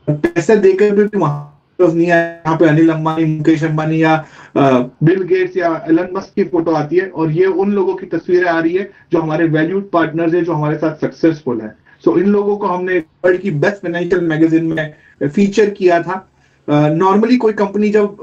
पैसे देकर भी वहां नहीं है, यहाँ पे अनिल अंबानी, मुकेश अंबानी या बिल गेट्स या एलन मस्क की फोटो आती है, और ये उन लोगों की तस्वीरें आ रही है जो हमारे वैल्यूड पार्टनर्स है, जो हमारे साथ सक्सेसफुल है। सो इन लोगों को हमने वर्ल्ड की बेस्ट फाइनेंशियल मैगजीन में फीचर किया था। नॉर्मली कोई कंपनी जब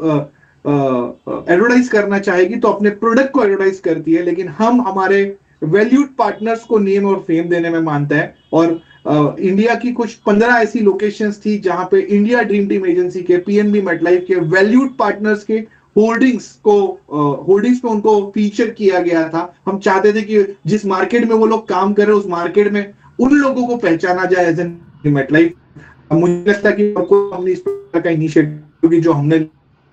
एडवर्टाइज करना चाहेगी तो अपने प्रोडक्ट को एडवर्टाइज करती है, लेकिन हम हमारे वैल्यूड पार्टनर्स को नेम और फेम देने में मानते हैं। और इंडिया की कुछ 15 ऐसी लोकेशंस थी जहां पे इंडिया ड्रीम टीम एजेंसी के, पीएनबी मेटलाइफ के वैल्यूड पार्टनर्स के होर्डिंग्स पे उनको फीचर किया गया था। हम चाहते थे कि जिस मार्केट में वो लोग काम कर रहे हैं उस मार्केट में उन लोगों को पहचाना जाए एज एन मेटलाइफ। मुझे लगता है कि हमने इस प्रकार का इनिशिएटिव जो हमने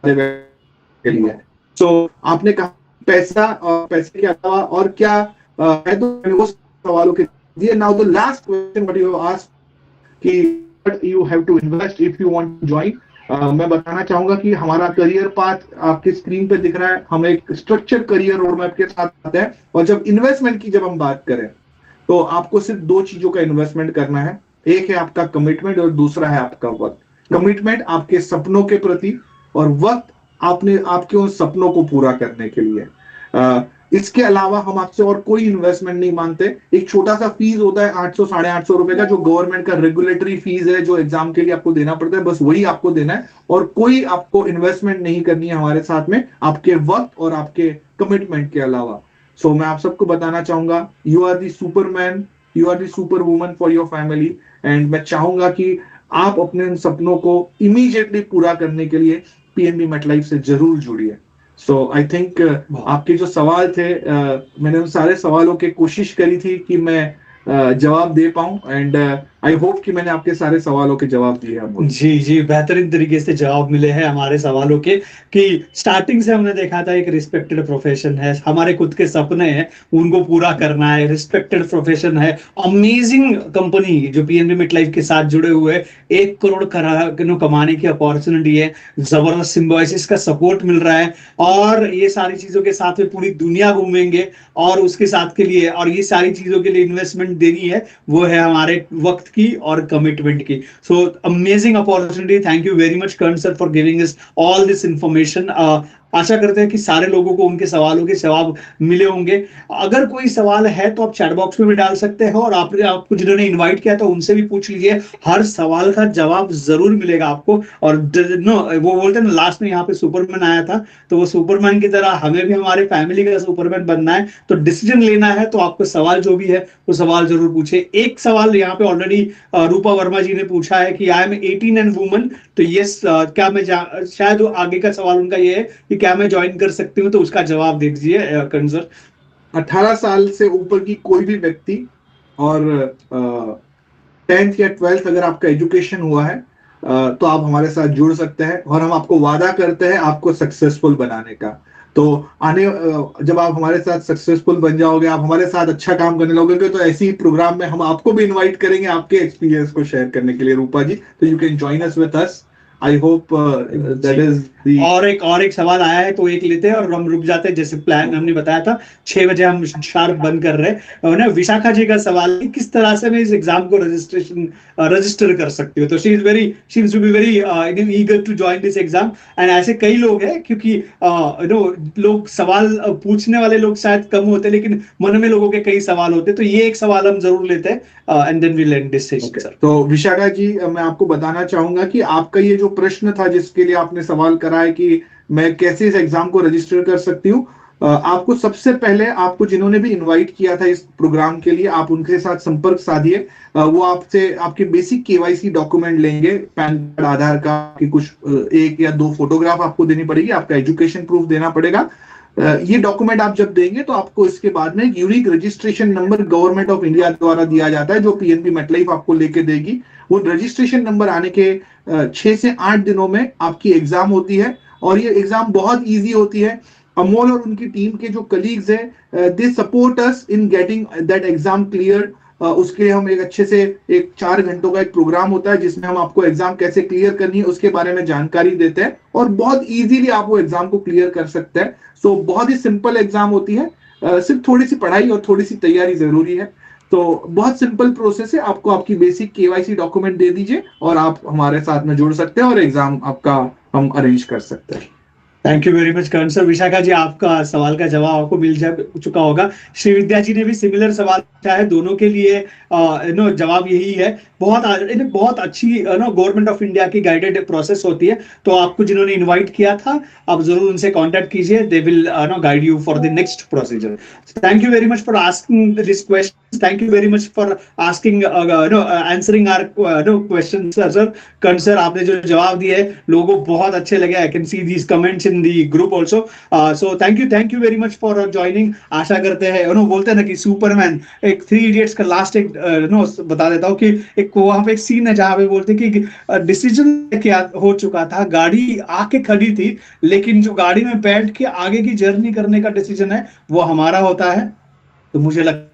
के लिए। सो आपने कहा पैसा और पैसे के अलावा और क्या है, तो मैंने उस सवालों के दिए। Now the last question what you asked कि what you have to invest if you want to join. मैं बताना चाहूंगा कि हमारा करियर पाथ आपकी स्क्रीन पे दिख रहा है। हम एक स्ट्रक्चर्ड करियर रोड मैप के साथ आते हैं, और जब इन्वेस्टमेंट की जब हम बात करें तो आपको सिर्फ 2 चीजों का इन्वेस्टमेंट करना है। एक है आपका कमिटमेंट और दूसरा है आपका वक्त। कमिटमेंट आपके सपनों के प्रति, और वक्त आपके उन सपनों को पूरा करने के लिए। इसके अलावा हम आपसे और कोई इन्वेस्टमेंट नहीं मांगते। एक छोटा सा फीस होता है 800-850 रुपए का, जो गवर्नमेंट का रेगुलेटरी फीस है, जो एग्जाम के लिए आपको देना पड़ता है, बस वही आपको देना है, और कोई आपको इन्वेस्टमेंट नहीं करनी है हमारे साथ में आपके वक्त और आपके कमिटमेंट के अलावा। सो मैं आप सबको बताना चाहूंगा, you are the superman, you are the super woman for your family, and मैं चाहूंगा कि आप अपने उन सपनों को इमीडिएटली पूरा करने के लिए पीएनबी मेटलाइफ से जरूर जुड़िए। सो आई थिंक आपके जो सवाल थे, मैंने उन सारे सवालों की कोशिश करी थी कि मैं जवाब दे पाऊं, एंड आई होप कि मैंने आपके सारे सवालों के जवाब दिए हैं। जी, बेहतरीन तरीके से जवाब मिले हैं हमारे सवालों के, कि स्टार्टिंग से हमने देखा था एक रिस्पेक्टेड प्रोफेशन है, हमारे खुद के सपने हैं उनको पूरा करना है, रिस्पेक्टेड प्रोफेशन है, अमेजिंग कंपनी जो पीएनबी मेटलाइफ के साथ जुड़े हुए 1 करोड़ कमाने की अपॉर्चुनिटी है, जबरदस्त सिम्बायोसिस का सपोर्ट मिल रहा है, और ये सारी चीजों के साथ में पूरी दुनिया घूमेंगे, और उसके साथ के लिए और ये सारी चीजों के लिए इन्वेस्टमेंट देनी है, वो है हमारे वक्त की और कमिटमेंट की। So amazing opportunity. Thank you very much Karna sir for giving us all this information. आशा करते हैं कि सारे लोगों को उनके सवालों के जवाब मिले होंगे। अगर कोई सवाल है तो आप चैट बॉक्स में भी डाल सकते हैं, और आपको जिन्होंने इनवाइट किया तो उनसे भी पूछ लीजिए, हर सवाल का जवाब जरूर मिलेगा आपको। और वो बोलते हैं ना, लास्ट में यहाँ पे सुपरमैन आया था, तो वो सुपरमैन की तरह हमें भी हमारे फैमिली का सुपरमैन बनना है, तो डिसीजन लेना है, तो आपको सवाल जो भी है वो सवाल जरूर पूछे। एक सवाल यहाँ पे ऑलरेडी रूपा वर्मा जी ने पूछा है कि आई एम 18 एंड वुमन, तो यस, क्या मैं शायद आगे का सवाल उनका ये है कि क्या मैं ज्वाइन कर सकती हूँ, तो उसका जवाब दे दीजिए कर्ण सर। 18 साल से ऊपर की कोई भी व्यक्ति, और 10th या 12th अगर आपका एजुकेशन हुआ है तो आप हमारे साथ जुड़ सकते हैं, और हम आपको वादा करते हैं आपको सक्सेसफुल बनाने का। तो जब आप हमारे साथ सक्सेसफुल बन जाओगे, आप हमारे साथ अच्छा काम करने लगोगे, तो ऐसी प्रोग्राम में हम आपको भी इनवाइट करेंगे आपके एक्सपीरियंस को शेयर करने के लिए रूपा जी। तो you can join us with us. I hope that is the. और एक सवाल आया है तो एक लेते हैं और हम रुक जाते हैं। जैसे प्लान हमने बताया था 6 बजे हम शार्प बंद कर रहे हैं ना। विशाखा जी का सवाल है, किस तरह से मैं इस एग्जाम को रजिस्टर कर सकती हूँ। तो she seems to be very eager to join this exam, and ऐसे कई लोग हैं, क्योंकि लोग सवाल पूछने वाले लोग शायद कम होते, लेकिन मन में लोगों के कई सवाल होते, तो ये एक सवाल हम जरूर लेते हैं and then we will end this session sir. तो विशाखा जी, मैं आपको बताना चाहूंगा कि आपका ये जो प्रश्न था जिसके लिए आपने सवाल करा है कि मैं कैसे इस एग्जाम को रजिस्टर कर सकती हूँ, आपको सबसे पहले आपको जिन्होंने भी इनवाइट किया था इस प्रोग्राम के लिए, आप उनके साथ संपर्क साधिए। वो आपसे आपके बेसिक केवाईसी डॉक्यूमेंट लेंगे, पैन कार्ड, आधार कार्ड की कुछ 1 या 2 फोटोग्राफ आपको देनी पड़ेगी, आपका एजुकेशन प्रूफ देना पड़ेगा। ये डॉक्यूमेंट आप जब देंगे तो आपको इसके बाद में unique registration number government of India द्वारा दिया जाता है, जो पीएनबी मेटलाइफ आपको लेके देगी। वो रजिस्ट्रेशन नंबर आने के 6 से 8 दिनों में आपकी एग्जाम होती है, और ये एग्जाम बहुत इजी होती है। अमोल और उनकी टीम के जो कलीग्स हैं, they support us in getting that exam clear. उसके लिए हम एक अच्छे से 4 घंटों का एक प्रोग्राम होता है जिसमें हम आपको एग्जाम कैसे क्लियर करनी है उसके बारे में जानकारी देते हैं, और बहुत इजीली आप वो एग्जाम को क्लियर कर सकते हैं। सो बहुत ही सिंपल एग्जाम होती है, सिर्फ थोड़ी सी पढ़ाई और थोड़ी सी तैयारी जरूरी है। तो बहुत सिंपल प्रोसेस है, आपको आपकी बेसिक केवाईसी डॉक्यूमेंट दे दीजिए और आप हमारे साथ में जुड़ सकते हैं और एग्जाम आपका हम अरेंज कर सकते हैं। Thank you very much Karan sir. Vishakha ji, आपका सवाल का जवाब आपको मिल चुका होगा। श्रीविद्या जी ने भी सिमिलर सवाल पूछा है, दोनों के लिए जवाब यही है। बहुत अच्छी गवर्नमेंट ऑफ इंडिया की गाइडेड प्रोसेस होती है, तो आपको जिन्होंने इनवाइट किया था आप जरूर उनसे कांटेक्ट कीजिए, they will guide you for the next procedure. Thank you very much for asking this question, thank you very much for asking answering our question sir. Karan sir, आपने जो जवाब दिए लोगों को बहुत अच्छे लगे। I can see these comments in the group also. So thank you very much for joining. आशा करते हैं बोलते हैं ना कि सुपरमैन, एक 3 इडियट्स का लास्ट एक बता देता हूँ कि एक वहां पे एक सीन है जहां पे बोलते कि डिसीजन क्या हो चुका था, गाड़ी आके खड़ी थी, लेकिन जो गाड़ी में बैठ के आगे की जर्नी करने का डिसीजन है वो हमारा होता है। तो मुझे लगता